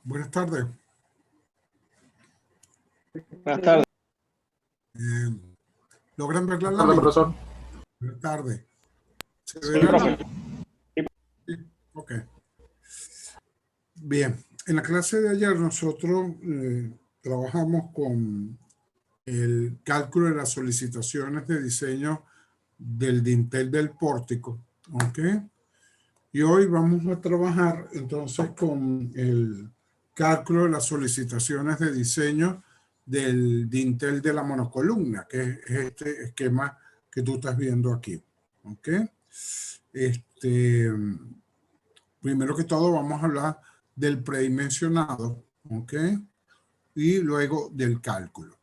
Buenas tardes. Buenas tardes. ¿Logran ver la Hola, lámina? profesor. Buenas tardes. ¿Se Sí, ve la profe. lámina? Sí, ok. Bien, en la clase de ayer nosotros trabajamos con el cálculo de las solicitaciones de diseño del dintel del pórtico, ¿ok? Y hoy vamos a trabajar entonces con el cálculo de las solicitaciones de diseño del dintel de la monocolumna, que es este esquema que tú estás viendo aquí, ¿ok? Primero que todo vamos a hablar del predimensionado, ¿ok? Y luego del cálculo.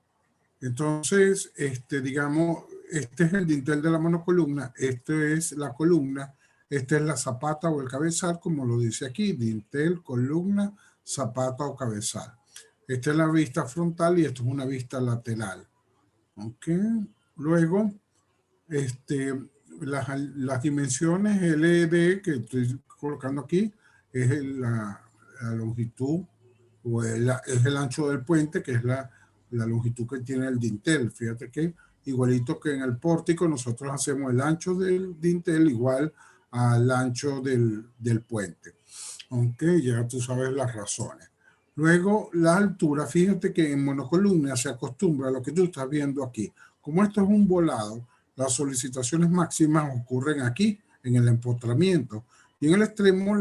Entonces, digamos, este es el dintel de la monocolumna, este es la columna, esta es la zapata o el cabezal, como lo dice aquí, dintel, columna, zapata o cabezal. Esta es la vista frontal y esto es una vista lateral. ¿Ok? Luego, las dimensiones LED que estoy colocando aquí es la longitud o es el ancho del puente, que es la longitud que tiene el dintel. Fíjate que igualito que en el pórtico, nosotros hacemos el ancho del dintel igual al ancho del puente. Aunque ya tú sabes las razones. Luego, la altura, fíjate que en monocolumna se acostumbra a lo que tú estás viendo aquí. Como esto es un volado, las solicitaciones máximas ocurren aquí, en el empotramiento. Y en el extremo,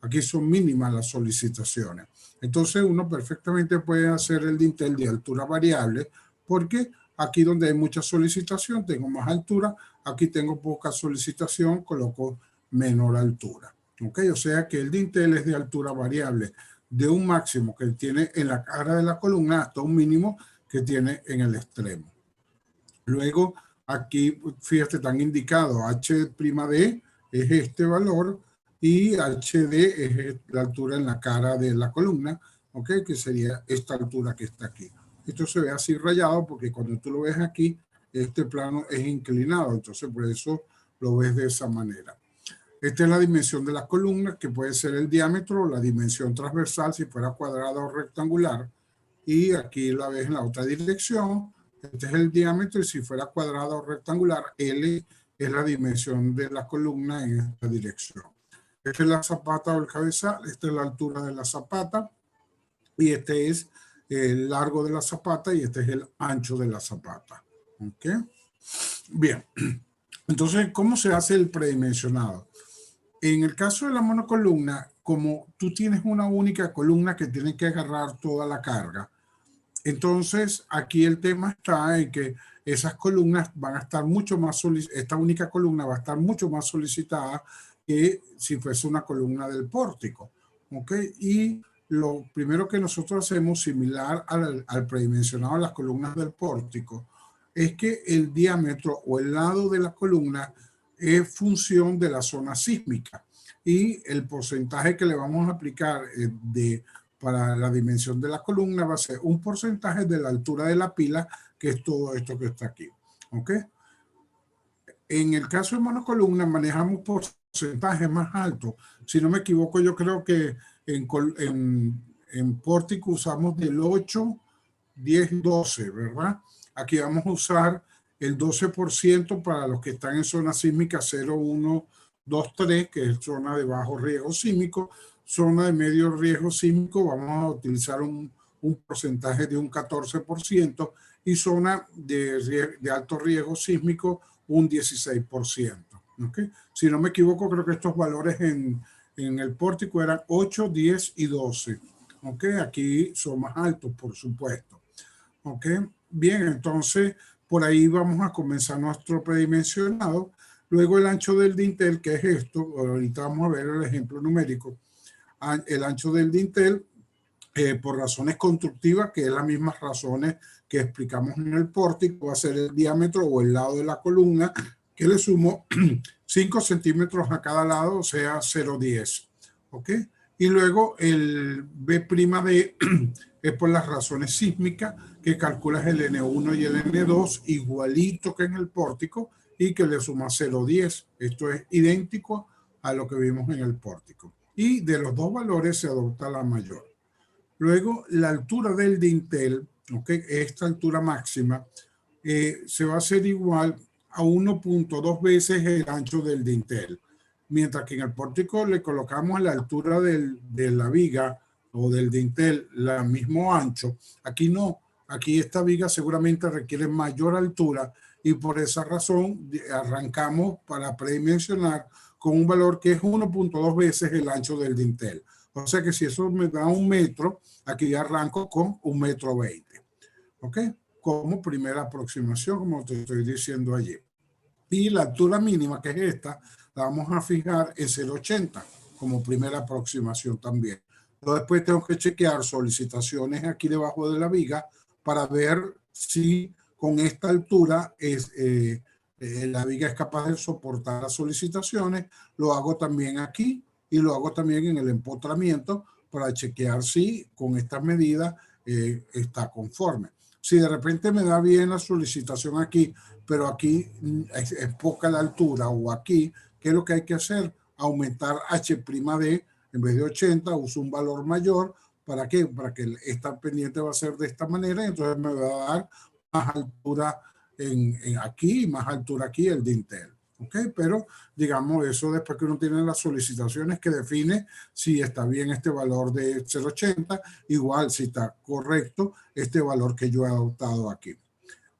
aquí son mínimas las solicitaciones. Entonces, uno perfectamente puede hacer el dintel de altura variable, porque aquí donde hay mucha solicitación, tengo más altura. Aquí tengo poca solicitación, coloco menor altura. ¿Ok? O sea que el dintel es de altura variable, de un máximo que tiene en la cara de la columna hasta un mínimo que tiene en el extremo. Luego, aquí, fíjate, están indicados H'D es este valor y HD es la altura en la cara de la columna, ¿ok? Que sería esta altura que está aquí. Esto se ve así rayado porque cuando tú lo ves aquí, este plano es inclinado, entonces por eso lo ves de esa manera. Esta es la dimensión de la columna, que puede ser el diámetro o la dimensión transversal si fuera cuadrada o rectangular. Y aquí la ves en la otra dirección. Este es el diámetro y si fuera cuadrada o rectangular, L es la dimensión de la columna en esta dirección. Esta es la zapata o el cabezal, esta es la altura de la zapata y este es el largo de la zapata y este es el ancho de la zapata. ¿Ok? Bien. Entonces, ¿cómo se hace el predimensionado? En el caso de la monocolumna, como tú tienes una única columna que tiene que agarrar toda la carga, entonces aquí el tema está en que esas columnas van a estar mucho más solicitadas, esta única columna va a estar mucho más solicitada que si fuese una columna del pórtico. ¿Ok? Y lo primero que nosotros hacemos, similar al predimensionado de las columnas del pórtico, es que el diámetro o el lado de la columna es función de la zona sísmica y el porcentaje que le vamos a aplicar para la dimensión de la columna va a ser un porcentaje de la altura de la pila, que es todo esto que está aquí. ¿Ok? En el caso de monocolumna manejamos porcentajes más altos. Si no me equivoco, yo creo que en pórtico usamos del 8, 10, 12, ¿verdad? Aquí vamos a usar el 12% para los que están en zona sísmica 0, 1, 2, 3, que es zona de bajo riesgo sísmico. Zona de medio riesgo sísmico vamos a utilizar un porcentaje de un 14% y zona de alto riesgo sísmico un 16%. ¿Okay? Si no me equivoco, creo que estos valores en el pórtico eran 8, 10 y 12. ¿Okay? Aquí son más altos, por supuesto. ¿Ok? Bien, entonces por ahí vamos a comenzar nuestro predimensionado. Luego el ancho del dintel, que es esto, ahorita vamos a ver el ejemplo numérico. El ancho del dintel, por razones constructivas, que es las mismas razones que explicamos en el pórtico, va a ser el diámetro o el lado de la columna, que le sumo 5 centímetros a cada lado, o sea 0,10. ¿Ok? Y luego el B'D es por las razones sísmicas, que calculas el N1 y el N2 igualito que en el pórtico y que le sumas 0,10. Esto es idéntico a lo que vimos en el pórtico. Y de los dos valores se adopta la mayor. Luego, la altura del dintel, ¿okay? Esta altura máxima, se va a hacer igual a 1.2 veces el ancho del dintel. Mientras que en el pórtico le colocamos la altura de la viga o del dintel, la mismo ancho. Aquí no, aquí esta viga seguramente requiere mayor altura y por esa razón arrancamos para predimensionar con un valor que es 1.2 veces el ancho del dintel. O sea que si eso me da 1 metro, aquí ya arranco con 1,20 m. ¿Ok? Como primera aproximación, como te estoy diciendo allí. Y la altura mínima, que es esta, la vamos a fijar en 0,80 como primera aproximación también. Yo después tengo que chequear solicitaciones aquí debajo de la viga para ver si con esta altura la viga es capaz de soportar las solicitaciones. Lo hago también aquí y lo hago también en el empotramiento para chequear si con estas medidas está conforme. Si de repente me da bien la solicitación aquí, pero aquí es poca la altura, o aquí, ¿qué es lo que hay que hacer? Aumentar H'D, en vez de 80, uso un valor mayor. ¿Para qué? Para que esta pendiente va a ser de esta manera, y entonces me va a dar más altura aquí y más altura aquí el dintel. ¿Ok? Pero digamos eso después que uno tiene las solicitaciones que define si está bien este valor de 0,80, igual si está correcto este valor que yo he adoptado aquí.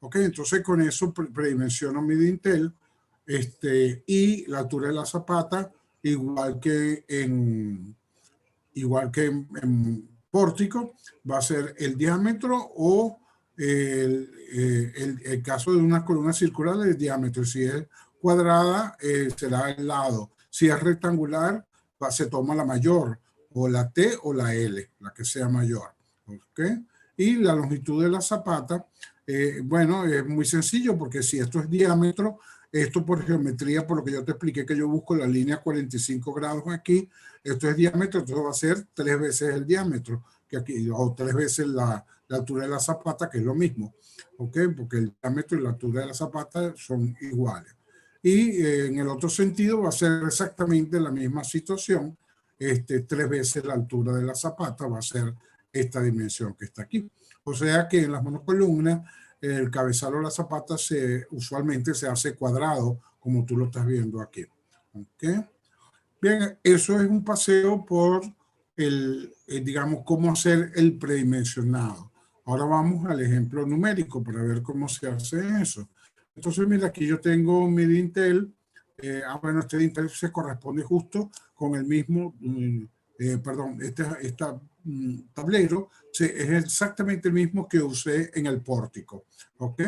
Ok, entonces con eso predimensiono mi dintel y la altura de la zapata, igual que en pórtico, va a ser el diámetro o el caso de una columna circular, el diámetro. Si es cuadrada, será el lado. Si es rectangular, se toma la mayor, o la T o la L, la que sea mayor. ¿Ok? Y la longitud de la zapata, bueno, es muy sencillo, porque si esto es diámetro, esto por geometría, por lo que yo te expliqué que yo busco la línea 45 grados aquí, esto es diámetro, entonces va a ser 3 veces el diámetro, que aquí, o 3 veces la altura de la zapata, que es lo mismo, ¿ok? Porque el diámetro y la altura de la zapata son iguales. Y en el otro sentido va a ser exactamente la misma situación, 3 veces la altura de la zapata va a ser esta dimensión que está aquí. O sea que en las monocolumnas el cabezal o la zapata usualmente se hace cuadrado, como tú lo estás viendo aquí. ¿Ok? Bien, eso es un paseo por digamos, cómo hacer el predimensionado. Ahora vamos al ejemplo numérico para ver cómo se hace eso. Entonces, mira, aquí yo tengo mi dintel. Bueno, este dintel se corresponde justo con el mismo, perdón, tablero es exactamente el mismo que usé en el pórtico. ¿Ok?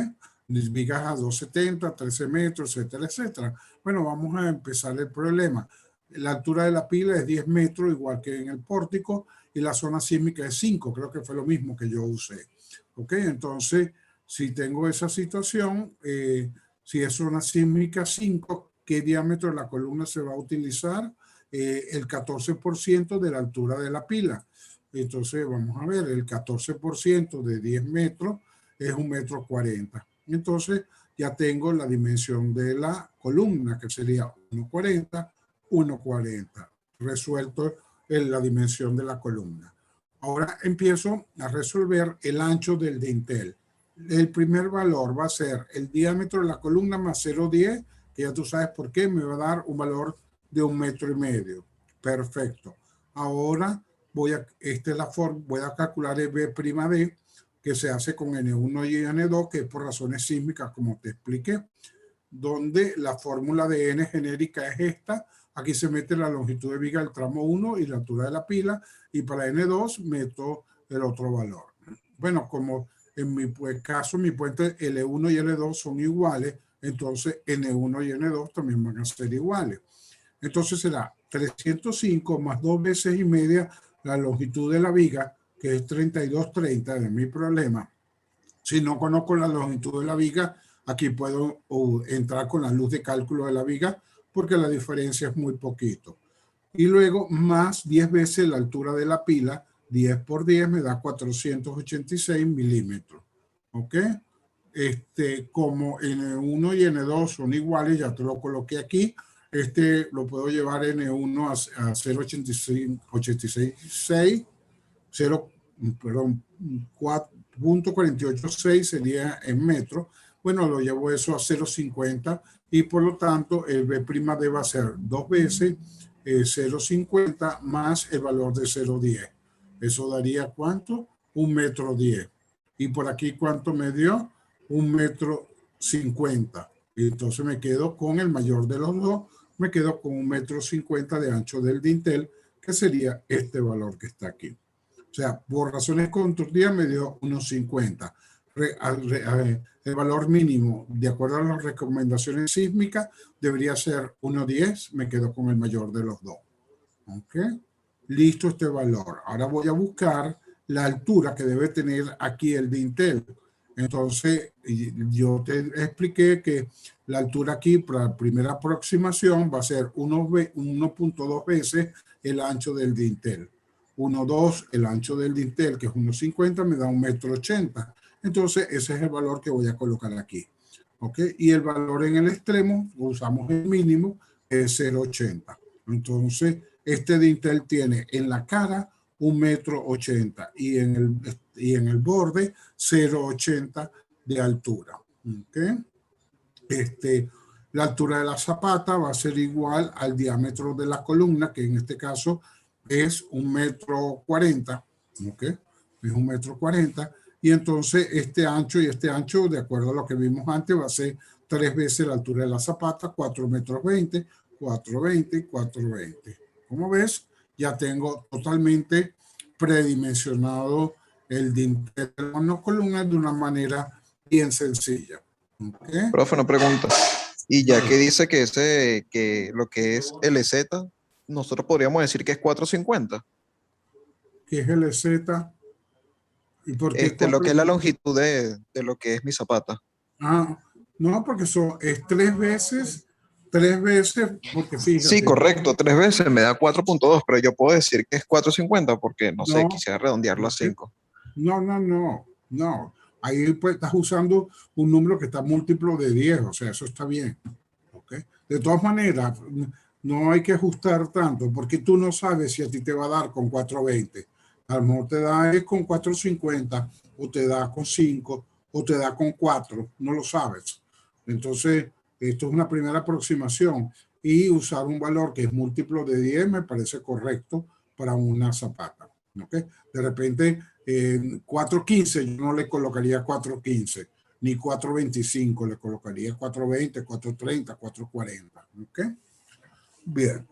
Vigas a 2,70, 13 metros, etcétera, etcétera. Bueno, vamos a empezar el problema. La altura de la pila es 10 metros, igual que en el pórtico, y la zona sísmica es 5, creo que fue lo mismo que yo usé. ¿Ok? Entonces, si tengo esa situación, si es zona sísmica 5, ¿qué diámetro de la columna se va a utilizar? El 14% de la altura de la pila. Entonces, vamos a ver, el 14% de 10 metros es 1,40 m. Entonces, ya tengo la dimensión de la columna, que sería 1,40, 1,40, resuelto en la dimensión de la columna. Ahora empiezo a resolver el ancho del dintel. El primer valor va a ser el diámetro de la columna más 0,10, que ya tú sabes por qué, me va a dar un valor de 1,5 m. Perfecto. Ahora voy a calcular el B'D, que se hace con N1 y N2, que es por razones sísmicas, como te expliqué, donde la fórmula de N genérica es esta. Aquí se mete la longitud de viga del tramo 1 y la altura de la pila, y para N2 meto el otro valor. Bueno, como en mi caso mi puente L1 y L2 son iguales, entonces N1 y N2 también van a ser iguales. Entonces será 305 más 2 veces y media la longitud de la viga, que es 32,30 de mi problema. Si no conozco la longitud de la viga, aquí puedo entrar con la luz de cálculo de la viga, porque la diferencia es muy poquito. Y luego más 10 veces la altura de la pila, 10 por 10 me da 486 milímetros. ¿Ok? Como N1 y N2 son iguales, ya te lo coloqué aquí. Lo puedo llevar N1 a 0.86, 0, perdón, 4.486 sería en metros. Bueno, lo llevo eso a 0.50 y por lo tanto el B' debe ser 2 veces 0.50 más el valor de 0.10. Eso daría ¿cuánto? 1,10 m. Y por aquí ¿cuánto me dio? 1,50 m. Y entonces me quedo con el mayor de los dos, me quedo con 1,50 m de ancho del dintel, que sería este valor que está aquí. O sea, por razones constructivas me dio unos 50. El valor mínimo, de acuerdo a las recomendaciones sísmicas, debería ser 1,10. Me quedo con el mayor de los dos. ¿Ok? Listo este valor. Ahora voy a buscar la altura que debe tener aquí el dintel. Entonces, yo te expliqué que la altura aquí para la primera aproximación va a ser 1.2 veces el ancho del dintel. 1,2 el ancho del dintel, que es 1,50, me da 1,80 m. Entonces, ese es el valor que voy a colocar aquí. ¿Ok? Y el valor en el extremo, usamos el mínimo, es 0,80. Entonces, este dintel tiene en la cara 1,80 m y en el borde 0,80 de altura. ¿Okay? La altura de la zapata va a ser igual al diámetro de la columna, que en este caso es 1,40 m. ¿Okay? Es 1,40 m. Y entonces este ancho y este ancho, de acuerdo a lo que vimos antes, va a ser 3 veces la altura de la zapata, 4,20 m, 4,20, 4,20. Como ves, ya tengo totalmente predimensionado el dintel de la monocolumna de una manera bien sencilla. ¿Okay? Profe, una pregunta. Y ya que dice que lo que es LZ, nosotros podríamos decir que es 450. ¿Qué es LZ? ¿Y por qué Lo que es la 4? longitud de lo que es mi zapata. Ah, no, porque es 3 veces, porque Sí, fíjate, correcto, 3 veces me da 4.2, pero yo puedo decir que es 450 porque, no sé, no, quisiera redondearlo a porque 5. no. Ahí pues estás usando un número que está múltiplo de 10, o sea, eso está bien. ¿Okay? De todas maneras, no hay que ajustar tanto, porque tú no sabes si a ti te va a dar con 420. A lo mejor te da es con 450, o te da con 5, o te da con 4, no lo sabes. Entonces, esto es una primera aproximación y usar un valor que es múltiplo de 10 me parece correcto para una zapata. ¿Okay? De repente, 415, yo no le colocaría 415 ni 425, le colocaría 420, 430, 440. ¿Ok? Bien.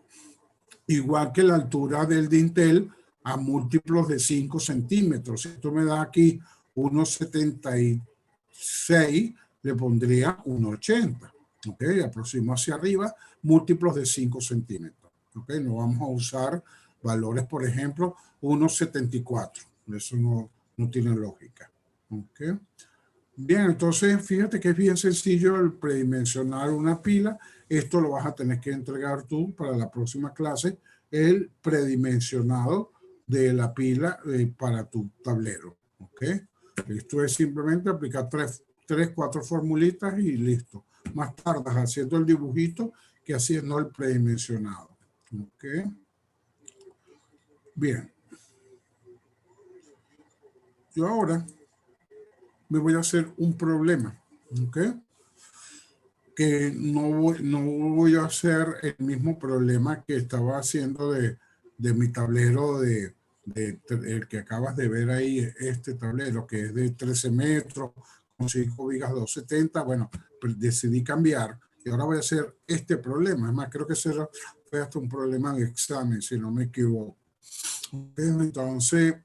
Igual que la altura del dintel a múltiplos de 5 centímetros. Si esto me da aquí 1,76, le pondría 1,80. ¿Ok? Aproximo hacia arriba, múltiplos de 5 centímetros. ¿Ok? No vamos a usar valores, por ejemplo, 1,74. Eso no tiene lógica. ¿Ok? Bien, entonces fíjate que es bien sencillo el predimensionar una pila. Esto lo vas a tener que entregar tú para la próxima clase, el predimensionado de la pila para tu tablero. ¿Ok? Esto es simplemente aplicar tres, cuatro formulitas y listo. Más tardas haciendo el dibujito que haciendo el predimensionado. ¿Ok? Bien. Yo ahora me voy a hacer un problema. ¿Ok? Que no voy a hacer el mismo problema que estaba haciendo de mi tablero el que acabas de ver ahí, este tablero que es de 13 metros con 5 vigas 270. Bueno, pues decidí cambiar y ahora voy a hacer este problema. Además, creo que fue hasta un problema de examen, si no me equivoco. Entonces,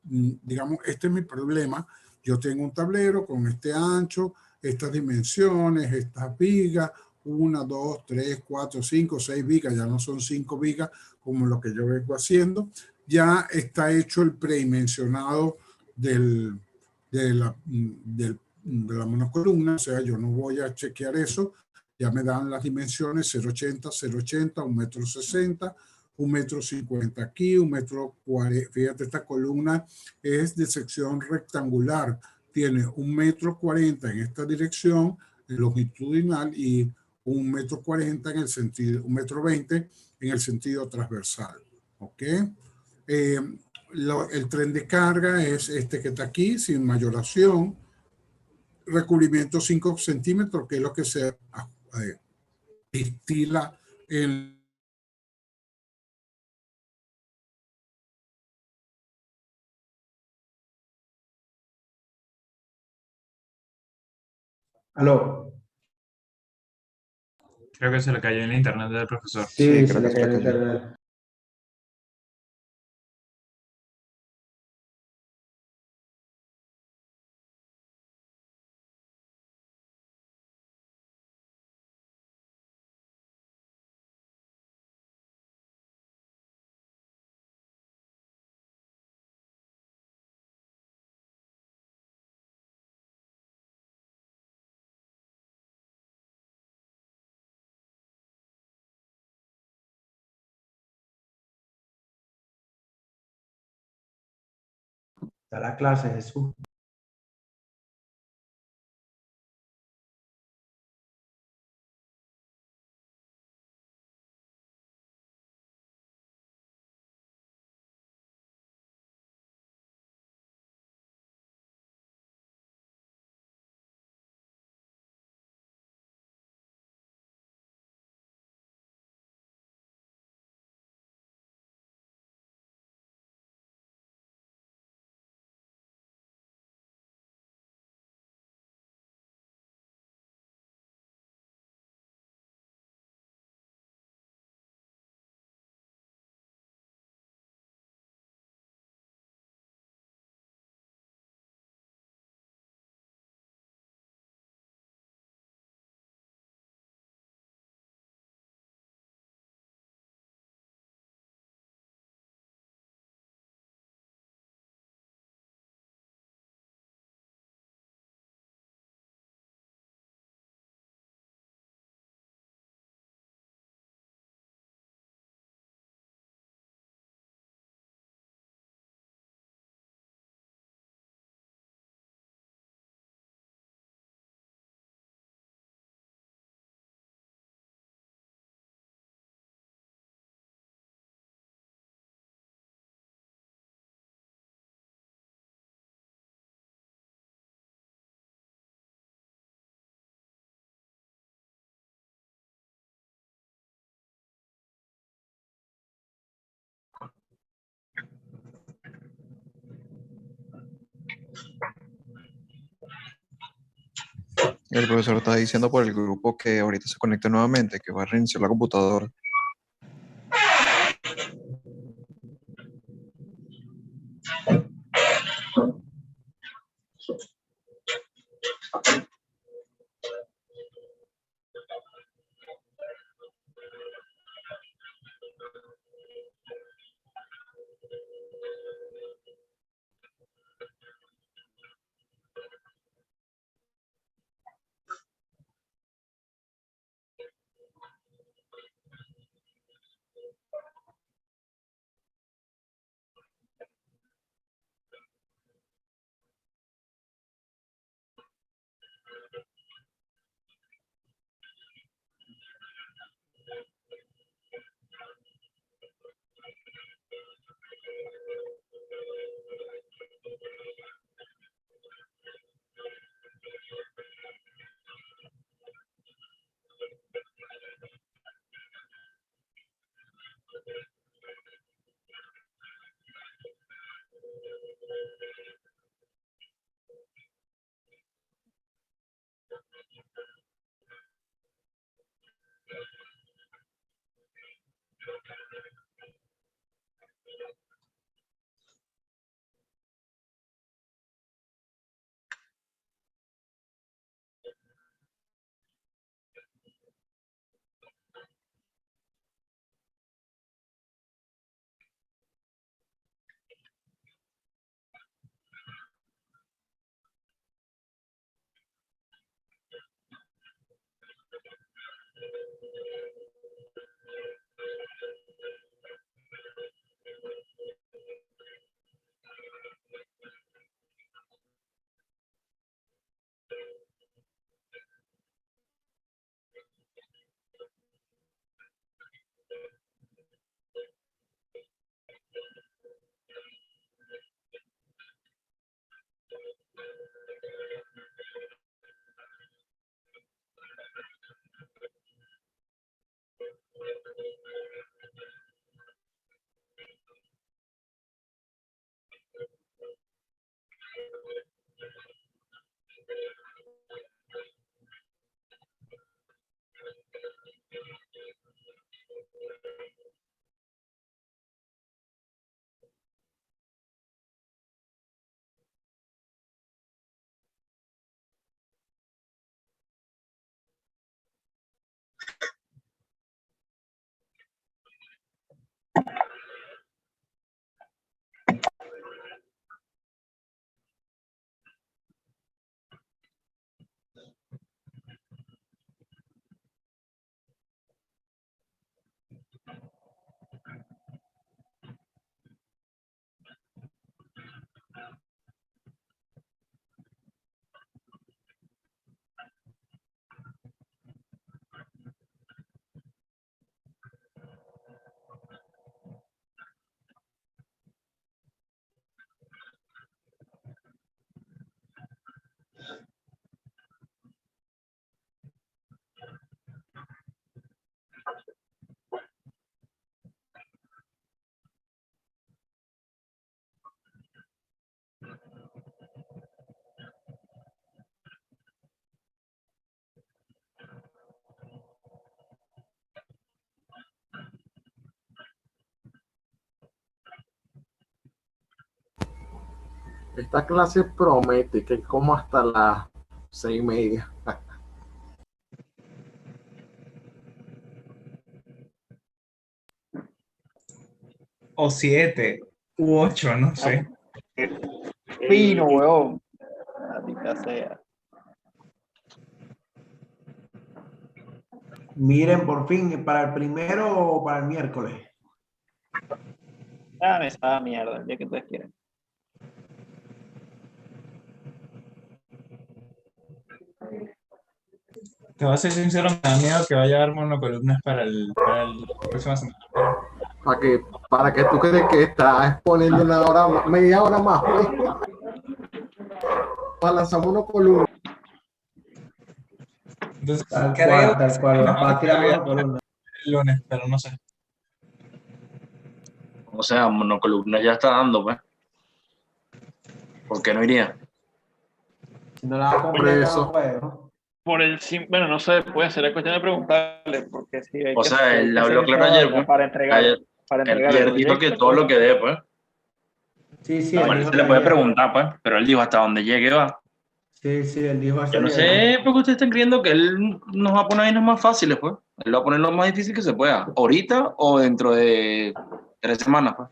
digamos, este es mi problema. Yo tengo un tablero con este ancho, estas dimensiones, estas vigas, 1, 2, 3, 4, 5, 6 vigas, ya no son 5 vigas como lo que yo vengo haciendo. Ya está hecho el predimensionado de la monocolumna, o sea, yo no voy a chequear eso, Ya me dan las dimensiones 0,80, 0,80, 1,60 m, 1,50 m aquí, 1,40 m. Fíjate, esta columna es de sección rectangular. Tiene 1,40 m en esta dirección longitudinal y 1,40 m en el sentido, 1,20 m en el sentido transversal. ¿Ok? El tren de carga es este que está aquí, sin mayoración. Recubrimiento 5 centímetros, que es lo que se estila en... Aló. Creo que se le cayó en el internet del profesor. Sí, Sí, se creo le que se cayó le el cayó. internet. Está la clase, Jesús. El profesor está diciendo por el grupo que ahorita se conecte nuevamente, que va a reiniciar la computadora. Esta clase promete que como hasta las 6:30. O 7, u 8, no sé. Fino, weón. Maldita sea. Miren, por fin, ¿para el primero o para el miércoles? Ah, me sabe mierda, el día que ustedes quieran. Te voy a ser sincero, me da miedo que vaya a dar monocolumnas para la próxima semana. Para que tú crees que estás exponiendo una hora más, media hora más, pues. Para lanzar una columna. Entonces, Tal creo cual, tal cual. Va a tirar que mano columna. el lunes, pero no sé. O sea, monocolumna ya está dando, pues. ¿Por qué no iría? Si no la va a Por completar, eso. no puede, ¿no? Por el bueno, no sé, puede ser cuestión de preguntarle, porque sí, hay O que, sea, hay él que hacer habló esa claro ayer, vaina pues. para entregar, Él el ayer dijo que proyecto, todo lo pues. que dé, pues. Sí, sí, Igual él dijo se le que puede ayer. preguntar, pues. Pero él dijo hasta donde llegue va. Sí, sí, él dijo Yo no ayer. sé por qué ustedes están creyendo que él nos va a poner vainas más fáciles, pues. Él va a poner lo más difícil que se pueda. Ahorita o dentro de 3 semanas, pues.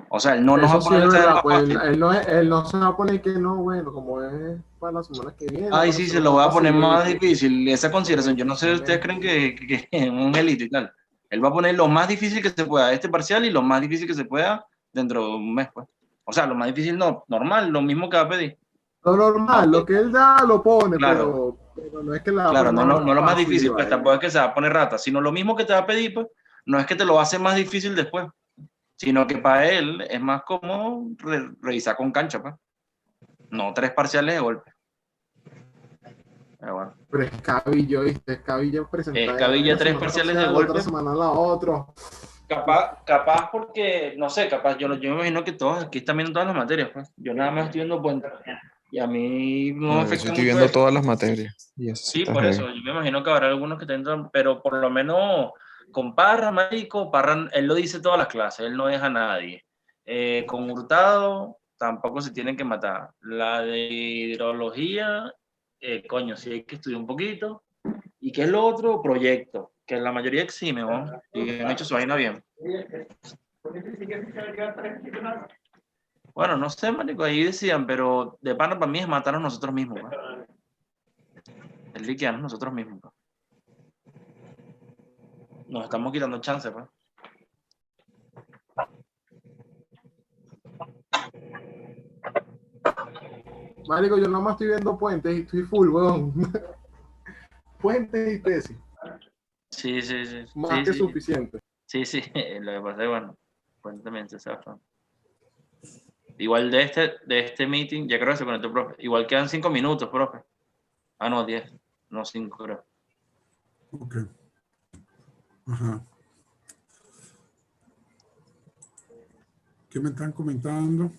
O sea, él no nos va Eso a sí poner es el examen verdad, más pues fácil. él no se va a poner que no, bueno, como es para la semana que viene. Ay, para sí, se hacerlo lo voy a más poner más facilito. difícil. Esa consideración, yo no sé, ustedes creen que es un angelito y tal. Él va a poner lo más difícil que se pueda, este parcial, y lo más difícil que se pueda dentro de un mes, pues. O sea, lo más difícil no, normal, lo mismo que va a pedir. Lo normal, Aunque, lo que él da lo pone, claro, pero no es que la va a claro, poner no, más no lo más fácil y difícil, pues vaina. tampoco es que se va a poner rata, sino lo mismo que te va a pedir, pues, no es que te lo hace más difícil después, sino que para él es más como revisar con cancha, pues. No 3 parciales de golpe. Pero bueno. Pero es cabillo, ¿viste? Es cabillo presentar Cabilla esta 3 semana parciales de parcial, la otra golpe. semana la otra. Capaz porque, no sé, capaz, yo me imagino que todos aquí están viendo todas las materias, pues. Yo nada más estoy viendo puente. Y a mí no me No, yo sí afecta estoy mucho viendo eso. todas las materias. Y eso sí Sí, está por heavy. eso. Yo me imagino que habrá algunos que tendrán, pero por lo menos con Parra, marico, Parra, él lo dice todas las clases, él no deja a nadie. Con Hurtado tampoco se tienen que matar. La de hidrología, coño, sí hay que estudiar un poquito. ¿Y qué es lo otro? Proyecto, que la mayoría exime, ¿no? Y han hecho su vaina bien. Bueno, no sé, marico, ahí decían, pero de pana para mí es matarnos nosotros mismos, ¿no? Es liquearnos nosotros mismos, ¿no? Nos estamos quitando chance, pues. Marico, yo nada más estoy viendo puentes y estoy full, weón. Puentes y tesis, Sí, sí, sí. más Sí, que sí. suficiente. Sí, sí. Lo que pasa es, bueno, cuéntame, se va. Igual de este meeting, ya creo que se conectó el profe. Igual quedan 5 minutos, profe. Ah, no, 10. No, 5, creo. Ok. Ajá. ¿Qué me están comentando?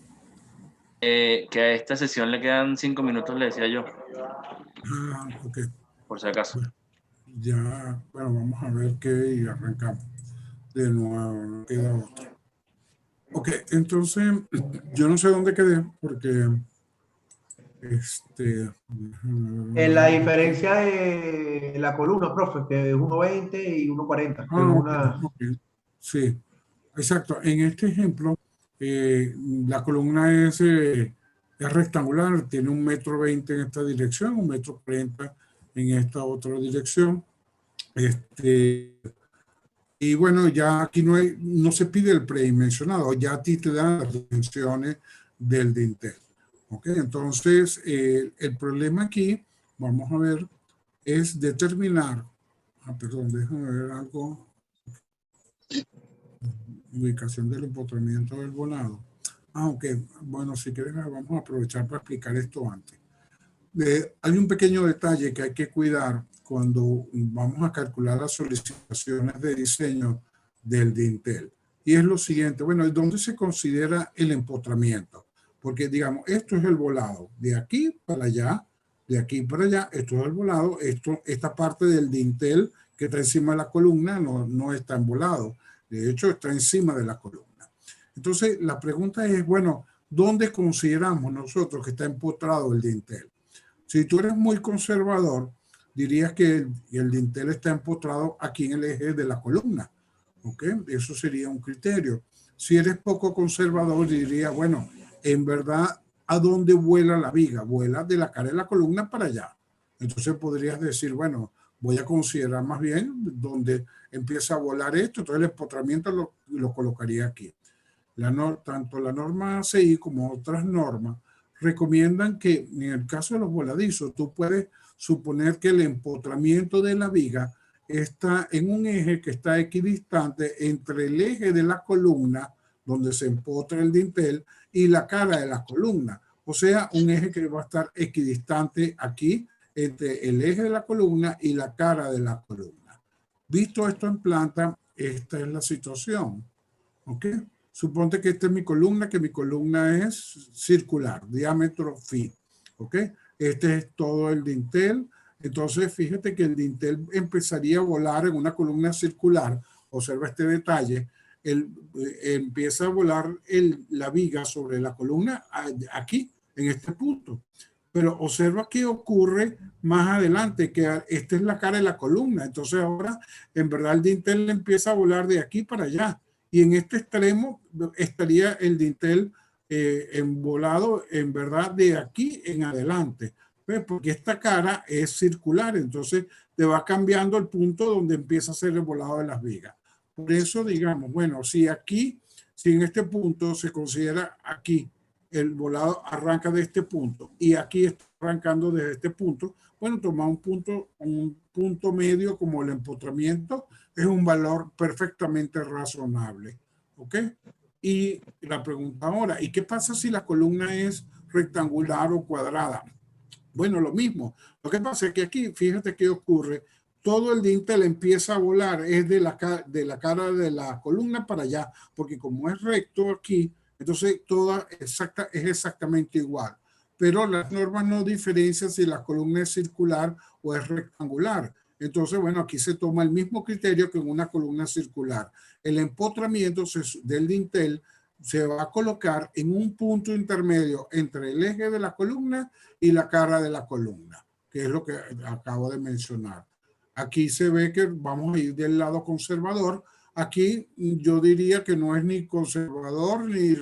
Que a esta sesión le quedan 5 minutos, le decía yo, Ah, ok. por si acaso. Ya, bueno, vamos a ver qué y arrancamos de nuevo. No queda otro. Ok, entonces yo no sé dónde quedé porque La diferencia de la columna, profe, que es 1.20 y 1.40, que es ok, una... ok. Sí, exacto. En este ejemplo, la columna es rectangular, tiene 1,20 m en esta dirección, 1,40 m en esta otra dirección. Y bueno, ya aquí no se pide el predimensionado, ya a ti te dan las dimensiones del dintel. ¿Ok? Entonces, el problema aquí, vamos a ver, es determinar, perdón, déjame ver algo, ubicación del empotramiento del volado. Ok, bueno, si quieres vamos a aprovechar para explicar esto antes. Hay un pequeño detalle que hay que cuidar cuando vamos a calcular las solicitaciones de diseño del dintel. Y es lo siguiente, bueno, ¿dónde se considera el empotramiento? porque digamos, esto es el volado, de aquí para allá, de aquí para allá, esto es el volado, esta parte del dintel que está encima de la columna no está envolado, de hecho está encima de la columna. Entonces la pregunta es, bueno, ¿dónde consideramos nosotros que está empotrado el dintel? Si tú eres muy conservador, dirías que el dintel está empotrado aquí en el eje de la columna, ¿ok? Eso sería un criterio. Si eres poco conservador, diría, bueno, en verdad, ¿a dónde vuela la viga? Vuela de la cara de la columna para allá. Entonces podrías decir, bueno, voy a considerar más bien donde empieza a volar esto, entonces el empotramiento lo colocaría aquí. Tanto la norma ACI como otras normas recomiendan que en el caso de los voladizos, tú puedes suponer que el empotramiento de la viga está en un eje que está equidistante entre el eje de la columna, donde se empotra el dintel, y la cara de la columna. O sea, un eje que va a estar equidistante aquí entre el eje de la columna y la cara de la columna. Visto esto en planta, esta es la situación. ¿Ok? Suponte que esta es mi columna, que mi columna es circular, diámetro phi. ¿Ok? Este es todo el dintel. Entonces, fíjate que el dintel empezaría a volar en una columna circular. Observa este detalle. Empieza a volar la viga sobre la columna aquí, en este punto. Pero observa qué ocurre más adelante, que esta es la cara de la columna. Entonces ahora, en verdad, el dintel empieza a volar de aquí para allá. Y en este extremo estaría el dintel envolado, en verdad, de aquí en adelante. ¿Ves? Porque esta cara es circular, entonces te va cambiando el punto donde empieza a ser el volado de las vigas. Por eso, digamos, bueno, si en este punto se considera aquí, el volado arranca de este punto y aquí está arrancando desde este punto, bueno, toma un punto medio como el empotramiento es un valor perfectamente razonable. ¿Ok? Y la pregunta ahora, ¿y qué pasa si la columna es rectangular o cuadrada? Bueno, lo mismo. Lo que pasa es que aquí, fíjate qué ocurre. Todo el dintel empieza a volar, es de la cara de la columna para allá, porque como es recto aquí, entonces es exactamente igual. Pero las normas no diferencian si la columna es circular o es rectangular. Entonces, bueno, aquí se toma el mismo criterio que en una columna circular. El empotramiento del dintel se va a colocar en un punto intermedio entre el eje de la columna y la cara de la columna, que es lo que acabo de mencionar. Aquí se ve que vamos a ir del lado conservador. Aquí yo diría que no es ni conservador ni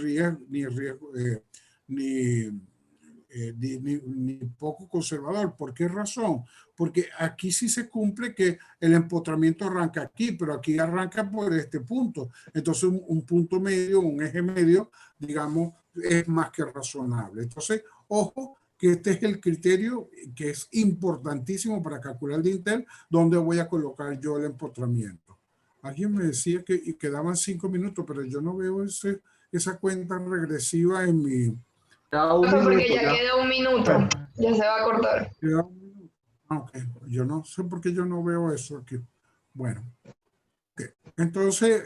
poco conservador. ¿Por qué razón? Porque aquí sí se cumple que el empotramiento arranca aquí, pero aquí arranca por este punto. Entonces un punto medio, un eje medio, digamos, es más que razonable. Entonces, ojo, que este es el criterio que es importantísimo para calcular el dintel, donde voy a colocar yo el empotramiento. Alguien me decía que quedaban 5 minutos, pero yo no veo esa cuenta regresiva en mi... Cada un Porque minuto ya ya. queda un minuto. Ya se va a cortar. Queda un minuto. Ok, yo no sé por qué yo no veo eso aquí. Bueno, okay. Entonces,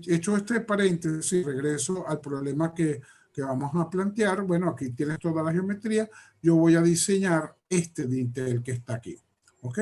hecho este paréntesis, regreso al problema que vamos a plantear. Bueno, aquí tienes toda la geometría. Yo voy a diseñar este dintel que está aquí. ¿Ok?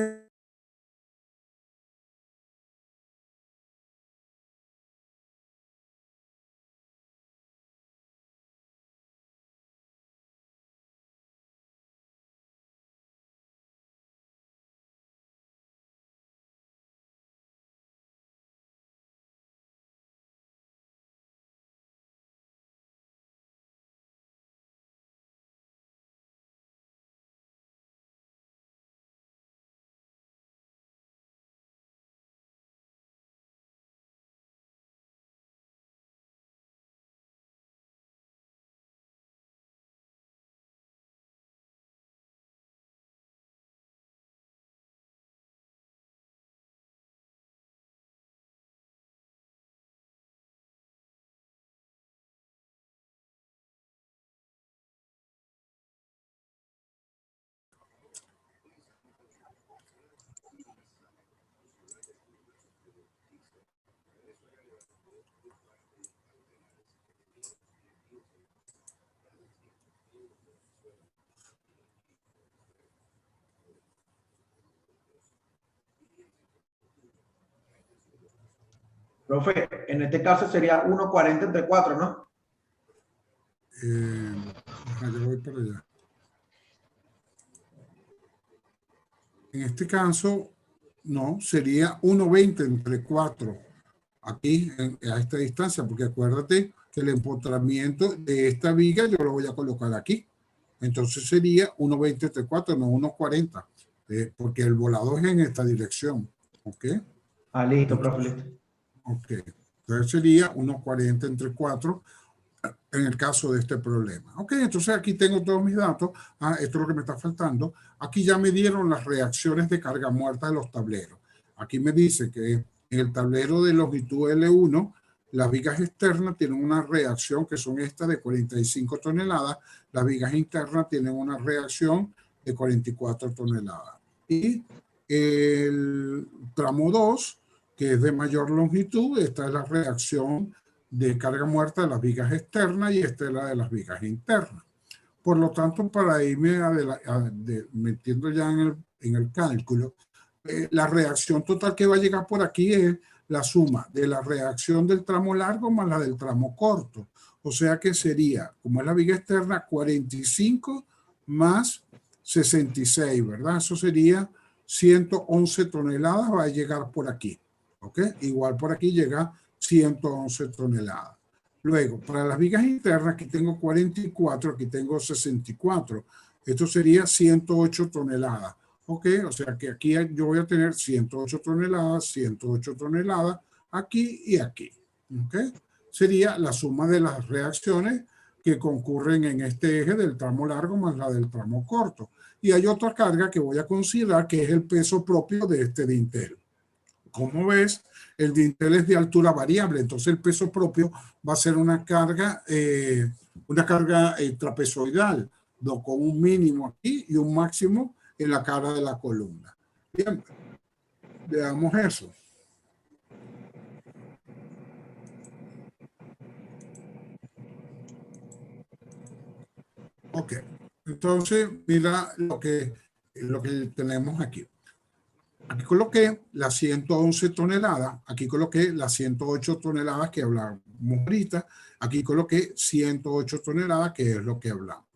Profe, en este caso sería 1,40 entre 4, ¿no? Yo voy para allá. En este caso, no, sería 1,20 entre 4 aquí a esta distancia, porque acuérdate que el empotramiento de esta viga yo lo voy a colocar aquí. Entonces sería 1,20 entre 4, no 1,40, porque el volado es en esta dirección. ¿Ok? Ah, listo, profe, listo. Ok. Entonces sería 1,40 entre 4 en el caso de este problema. Ok, entonces aquí tengo todos mis datos. Esto es lo que me está faltando. Aquí ya me dieron las reacciones de carga muerta de los tableros. Aquí me dice que en el tablero de longitud L1, las vigas externas tienen una reacción que son estas de 45 toneladas. Las vigas internas tienen una reacción de 44 toneladas. Y el tramo 2, que es de mayor longitud, esta es la reacción de carga muerta de las vigas externas y esta es la de las vigas internas. Por lo tanto, para irme metiendo ya en el cálculo, la reacción total que va a llegar por aquí es la suma de la reacción del tramo largo más la del tramo corto. O sea que sería, como es la viga externa, 45 más 66, ¿verdad? Eso sería 111 toneladas, va a llegar por aquí. ¿Ok? Igual por aquí llega 111 toneladas. Luego, para las vigas internas, aquí tengo 44, aquí tengo 64. Esto sería 108 toneladas. ¿Ok? O sea que aquí yo voy a tener 108 toneladas, 108 toneladas, aquí y aquí. ¿Ok? Sería la suma de las reacciones que concurren en este eje del tramo largo más la del tramo corto. Y hay otra carga que voy a considerar que es el peso propio de este dintel. Como ves, el dintel es de altura variable, entonces el peso propio va a ser una carga trapezoidal, con un mínimo aquí y un máximo en la cara de la columna. Bien, veamos eso. Ok, entonces mira lo que tenemos aquí. Aquí coloqué las 111 toneladas, aquí coloqué las 108 toneladas que hablábamos ahorita, aquí coloqué 108 toneladas, que es lo que hablamos.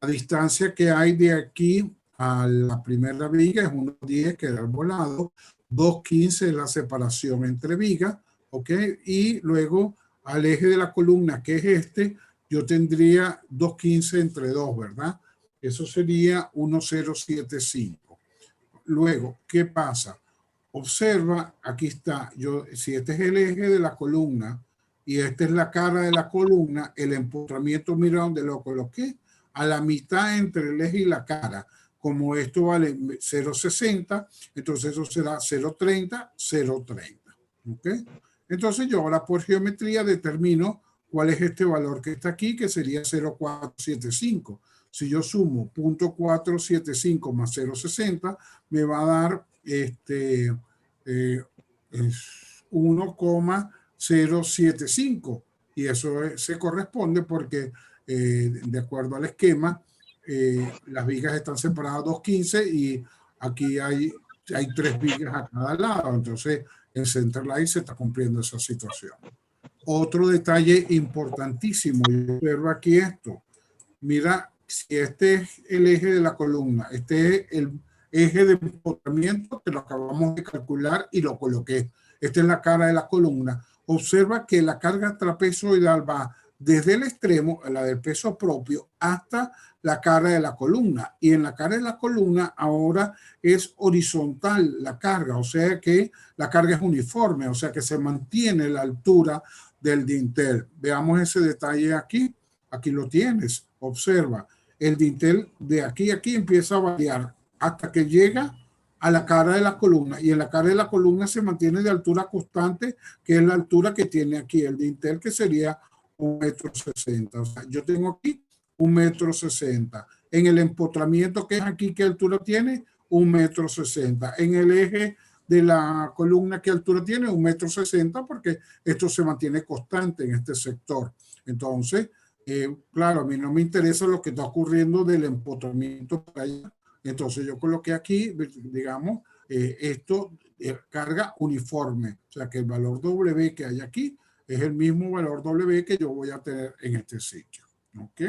La distancia que hay de aquí a la primera viga es 1,10, que era el volado, 2,15 es la separación entre vigas, ¿ok? Y luego al eje de la columna, que es este, yo tendría 2,15 entre 2, ¿verdad? Eso sería 1,075. Luego, ¿qué pasa? Observa, aquí está, si este es el eje de la columna y esta es la cara de la columna, el empotramiento, mira donde lo coloqué, a la mitad entre el eje y la cara. Como esto vale 0,60, entonces eso será 0,30, 0,30. ¿Ok? Entonces yo ahora por geometría determino cuál es este valor que está aquí, que sería 0,475. Si yo sumo 0,475 más 0,60, me va a dar 1,075. Y eso se corresponde porque, de acuerdo al esquema, las vigas están separadas 2,15 y aquí hay 3 vigas a cada lado. Entonces, en Centerline se está cumpliendo esa situación. Otro detalle importantísimo, yo observo aquí esto. Mira, si este es el eje de la columna, este es el eje de empotramiento que lo acabamos de calcular y lo coloqué. Esta es la cara de la columna. Observa que la carga trapezoidal va desde el extremo, la del peso propio, hasta la cara de la columna. Y en la cara de la columna ahora es horizontal la carga, o sea que la carga es uniforme, o sea que se mantiene la altura del dintel. Veamos ese detalle aquí. Aquí lo tienes. Observa, el dintel de aquí a aquí empieza a variar hasta que llega a la cara de la columna, y en la cara de la columna se mantiene de altura constante, que es la altura que tiene aquí el dintel, que sería 1,60 m. O sea, yo tengo aquí 1,60 m. En el empotramiento que es aquí, ¿qué altura tiene? 1,60 m. En el eje de la columna, ¿qué altura tiene? 1,60 m, porque esto se mantiene constante en este sector. Entonces, claro, a mí no me interesa lo que está ocurriendo del empotramiento para allá. Entonces yo coloqué aquí, digamos, esto carga uniforme, o sea que el valor W que hay aquí es el mismo valor W que yo voy a tener en este sitio. ¿Ok?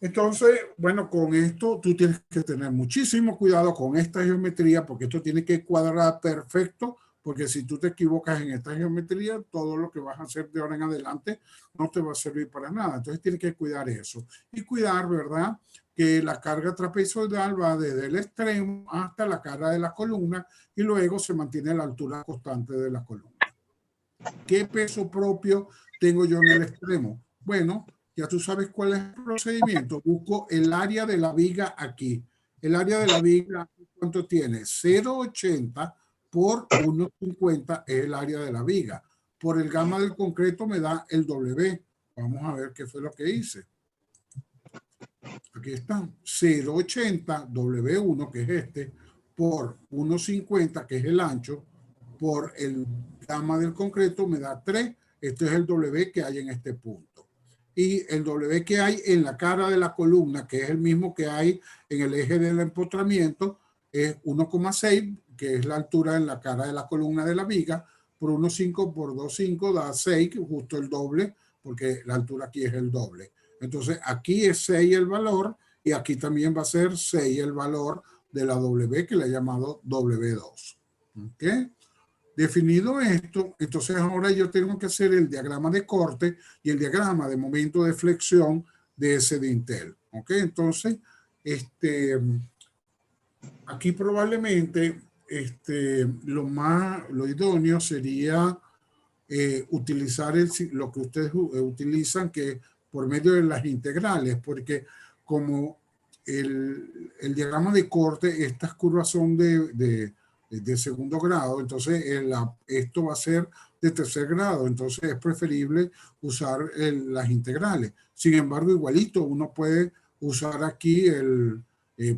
Entonces, bueno, con esto tú tienes que tener muchísimo cuidado con esta geometría porque esto tiene que cuadrar perfecto, porque si tú te equivocas en esta geometría, todo lo que vas a hacer de ahora en adelante no te va a servir para nada. Entonces tienes que cuidar eso. Y cuidar, ¿verdad?, que la carga trapezoidal va desde el extremo hasta la cara de la columna y luego se mantiene la altura constante de la columna. ¿Qué peso propio tengo yo en el extremo? Bueno, ya tú sabes cuál es el procedimiento. Busco el área de la viga aquí. El área de la viga, ¿cuánto tiene? 0,80 por 1,50 es el área de la viga. Por el gamma del concreto me da el W. Vamos a ver qué fue lo que hice. Aquí está, 0,80 W1, que es este, por 1,50, que es el ancho, por el gamma del concreto me da 3. Este es el W que hay en este punto. Y el W que hay en la cara de la columna, que es el mismo que hay en el eje del empotramiento, es 1,6, que es la altura en la cara de la columna de la viga, por 1,5 por 2,5 da 6, justo el doble, porque la altura aquí es el doble. Entonces aquí es 6 el valor y aquí también va a ser 6 el valor de la W que le he llamado W2. ¿Ok? Definido esto, entonces ahora yo tengo que hacer el diagrama de corte y el diagrama de momento de flexión de ese dintel. ¿Ok? Entonces, aquí probablemente lo idóneo sería utilizar lo que ustedes utilizan, que por medio de las integrales, porque como el diagrama de corte, estas curvas son de segundo grado, entonces esto va a ser de tercer grado, entonces es preferible usar las integrales. Sin embargo, igualito, uno puede usar aquí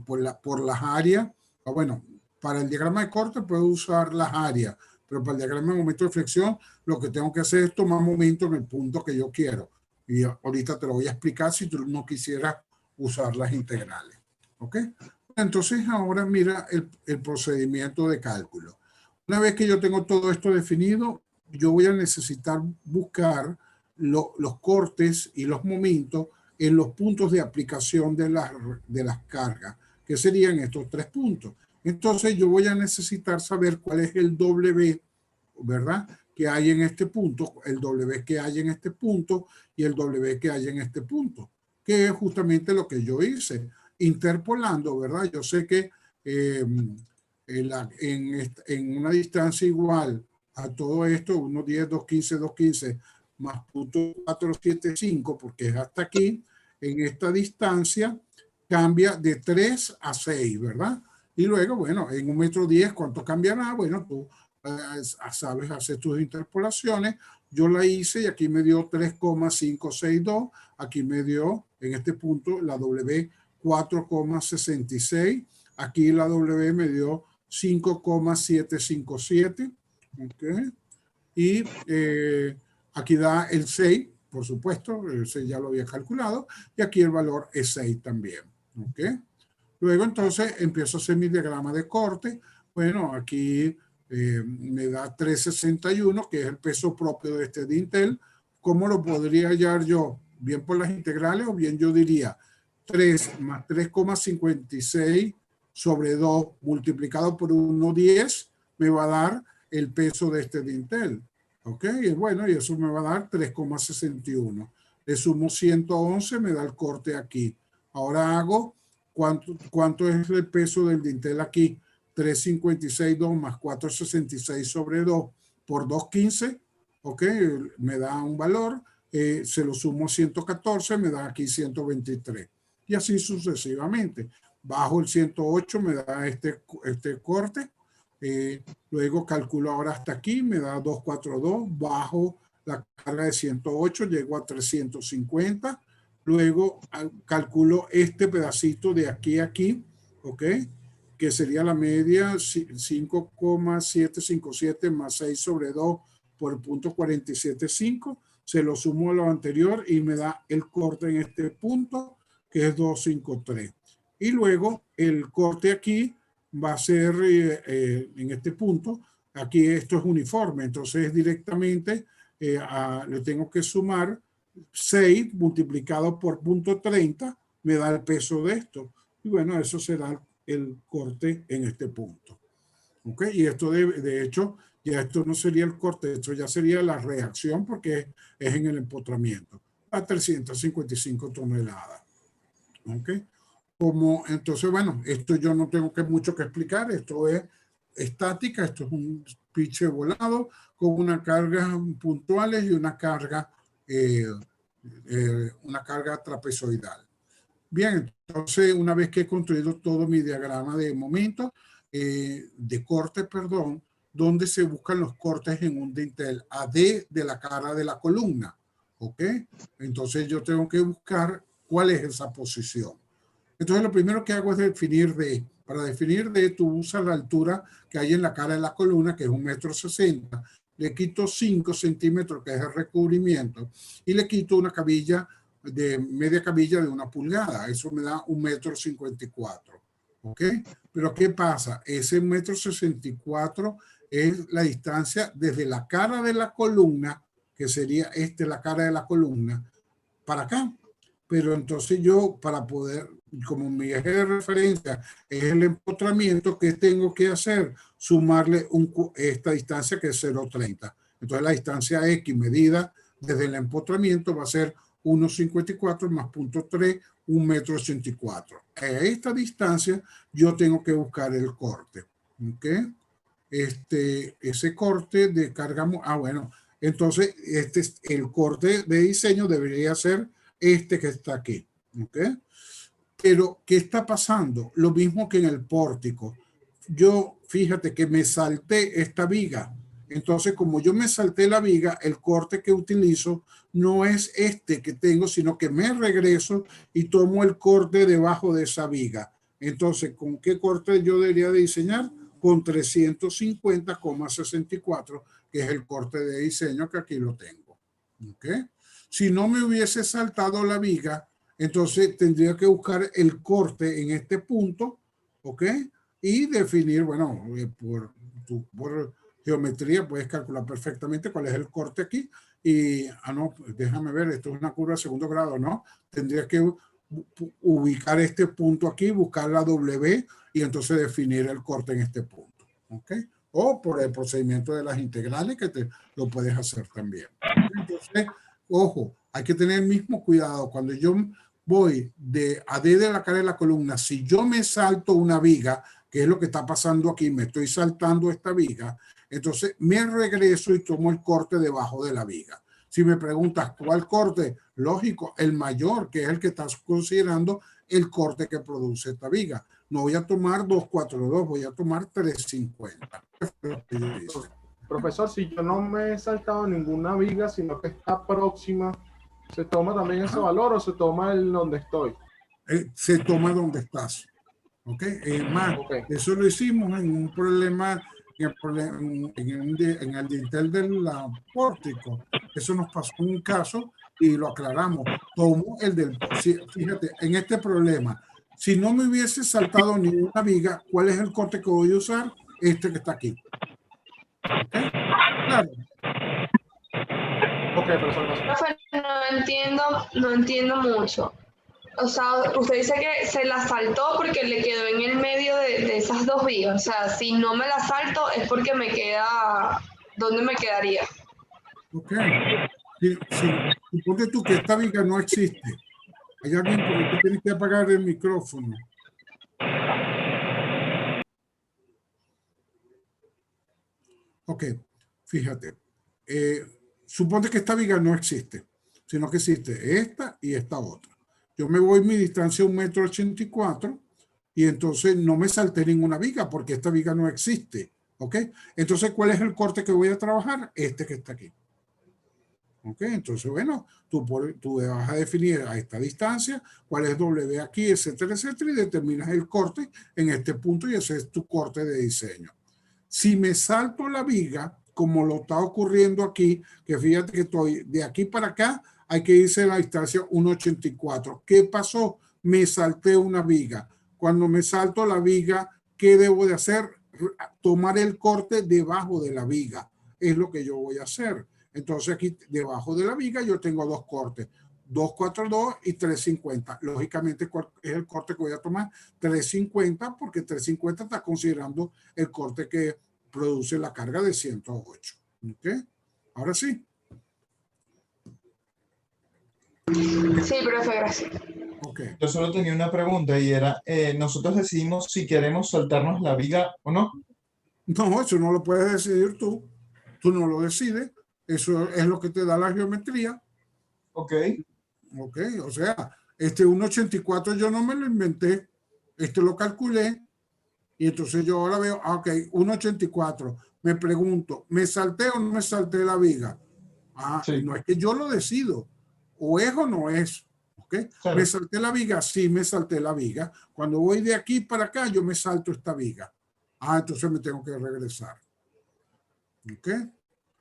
por las áreas, bueno, para el diagrama de corte puedo usar las áreas, pero para el diagrama de momento de flexión, lo que tengo que hacer es tomar momento en el punto que yo quiero. Y ahorita te lo voy a explicar si tú no quisieras usar las integrales. ¿Ok? Entonces ahora mira el procedimiento de cálculo. Una vez que yo tengo todo esto definido, yo voy a necesitar buscar los cortes y los momentos en los puntos de aplicación de las cargas, que serían estos 3 puntos. Entonces yo voy a necesitar saber cuál es el W, ¿verdad?, que hay en este punto, el W que hay en este punto y el W que hay en este punto, que es justamente lo que yo hice, interpolando, ¿verdad? Yo sé que en una distancia igual a todo esto, 1,10, 2,15, 2,15, más punto 475, porque es hasta aquí, en esta distancia cambia de 3 a 6, ¿verdad? Y luego, bueno, en 1,10 m, ¿cuánto cambiará? Bueno, tú sabes hacer tus interpolaciones. Yo la hice y aquí me dio 3,562. Aquí me dio, en este punto, la W 4,66. Aquí la W me dio 5,757. ¿Okay? Y aquí da el 6, por supuesto, el 6 ya lo había calculado. Y aquí el valor es 6 también. ¿Ok? Luego entonces empiezo a hacer mi diagrama de corte. Bueno, aquí me da 361, que es el peso propio de este dintel. ¿Cómo lo podría hallar yo? Bien por las integrales o bien yo diría 3 más 3,56 sobre 2 multiplicado por 1,10 me va a dar el peso de este dintel. ¿Ok? Y bueno, y eso me va a dar 3,61. Le sumo 111, me da el corte aquí. Ahora hago, ¿cuánto es el peso del dintel aquí? 356,2 más 466 sobre 2 por 215, ¿ok? Me da un valor, se lo sumo 114, me da aquí 123. Y así sucesivamente. Bajo el 108 me da este corte. Luego calculo ahora hasta aquí, me da 242. Bajo la carga de 108, llego a 350. Luego calculo este pedacito de aquí a aquí, ¿ok?, que sería la media 5,757 más 6 sobre 2 por el punto 47,5. Se lo sumo a lo anterior y me da el corte en este punto, que es 253. Y luego el corte aquí va a ser en este punto. Aquí esto es uniforme, entonces directamente le tengo que sumar 6 multiplicado por 0.30, me da el peso de esto. Y bueno, eso será el corte en este punto. ¿Ok? Y esto de hecho, ya esto no sería el corte, esto ya sería la reacción porque es en el empotramiento a 355 toneladas. ¿Ok? Entonces, bueno, esto yo no tengo mucho que explicar, esto es estática, esto es un piche volado con una carga puntuales y una carga trapezoidal. Bien, entonces una vez que he construido todo mi diagrama de momento, de corte, perdón, donde se buscan los cortes en un dintel AD de la cara de la columna, ¿ok? Entonces yo tengo que buscar cuál es esa posición. Entonces lo primero que hago es definir D. Para definir D, tú usas la altura que hay en la cara de la columna, que es 1,60 m. Le quito 5 centímetros, que es el recubrimiento, y le quito una cabilla media cabilla de 1 pulgada. Eso me da 1,54 m. ¿Ok? Pero ¿qué pasa? Ese 1,64 m es la distancia desde la cara de la columna, que sería la cara de la columna, para acá. Pero entonces yo, para poder, como mi eje de referencia es el empotramiento, ¿qué tengo que hacer? Sumarle esta distancia que es 0,30. Entonces la distancia X medida desde el empotramiento va a ser 1,54 más 0.3, 1,84 m. A esta distancia yo tengo que buscar el corte. ¿Ok? Ese corte de carga, bueno, entonces el corte de diseño debería ser que está aquí. ¿Ok? Pero, ¿qué está pasando? Lo mismo que en el pórtico. Yo, fíjate que me salté esta viga. Entonces, como yo me salté la viga, el corte que utilizo no es que tengo, sino que me regreso y tomo el corte debajo de esa viga. Entonces, ¿con qué corte yo debería de diseñar? Con 350,64, que es el corte de diseño que aquí lo tengo. ¿Ok? Si no me hubiese saltado la viga, entonces tendría que buscar el corte en este punto, ¿ok? Y definir, bueno, por geometría puedes calcular perfectamente cuál es el corte aquí. Y, no, déjame ver, esto es una curva de segundo grado, ¿no? Tendría que ubicar este punto aquí, buscar la W y entonces definir el corte en este punto, ¿ok? O por el procedimiento de las integrales que lo puedes hacer también. Entonces, ojo, hay que tener el mismo cuidado. Cuando yo voy de AD de la cara de la columna, si yo me salto una viga, que es lo que está pasando aquí, me estoy saltando esta viga, entonces me regreso y tomo el corte debajo de la viga. Si me preguntas cuál corte, lógico, el mayor, que es el que estás considerando el corte que produce esta viga. No voy a tomar 242, voy a tomar 350. Profesor, si yo no me he saltado ninguna viga, sino que está próxima, ¿se toma también ese valor o se toma el donde estoy? Se toma donde estás. ¿Ok? Eso lo hicimos en un problema, en el dintel del pórtico. Eso nos pasó en un caso y lo aclaramos. Tomo el fíjate, en este problema, si no me hubiese saltado ninguna viga, ¿cuál es el corte que voy a usar? Este que está aquí. ¿Okay? Claro. Ok, profesor. No entiendo mucho. O sea, usted dice que se la saltó porque le quedó en el medio de esas dos vigas. O sea, si no me la salto es porque me queda... ¿Dónde me quedaría? Ok. Suponte tú que esta viga no existe. Hay alguien por el que tiene que apagar el micrófono. Ok, fíjate. Suponte que esta viga no existe, sino que existe esta y esta otra. Yo me voy mi distancia 1,84 m y entonces no me salté ninguna viga porque esta viga no existe. ¿Ok? Entonces, ¿cuál es el corte que voy a trabajar? Este que está aquí. ¿Ok? Entonces, bueno, tú vas a definir a esta distancia cuál es W aquí, etcétera, etcétera, y determinas el corte en este punto y ese es tu corte de diseño. Si me salto la viga, como lo está ocurriendo aquí, que fíjate que estoy de aquí para acá, hay que irse a la distancia 1,84. ¿Qué pasó? Me salté una viga. Cuando me salto la viga, ¿qué debo de hacer? Tomar el corte debajo de la viga. Es lo que yo voy a hacer. Entonces aquí debajo de la viga yo tengo dos cortes, 242 y 350. Lógicamente es el corte que voy a tomar, 350, porque 350 está considerando el corte que produce la carga de 108. ¿Ok? Ahora sí. Sí, profe, gracias. Okay. Yo solo tenía una pregunta y era, nosotros decidimos si queremos saltarnos la viga o no. No, eso no lo puedes decidir tú. Tú no lo decides. Eso es lo que te da la geometría. Ok. Ok, o sea, este 1.84 yo no me lo inventé. Este lo calculé. Y entonces yo ahora veo, ok, 1.84. Me pregunto, ¿me salté o no me salté la viga? Sí. No es que yo lo decido. O es o no es. ¿Okay? Claro. ¿Me salté la viga? Sí, me salté la viga. Cuando voy de aquí para acá, yo me salto esta viga. Entonces me tengo que regresar. ¿Ok?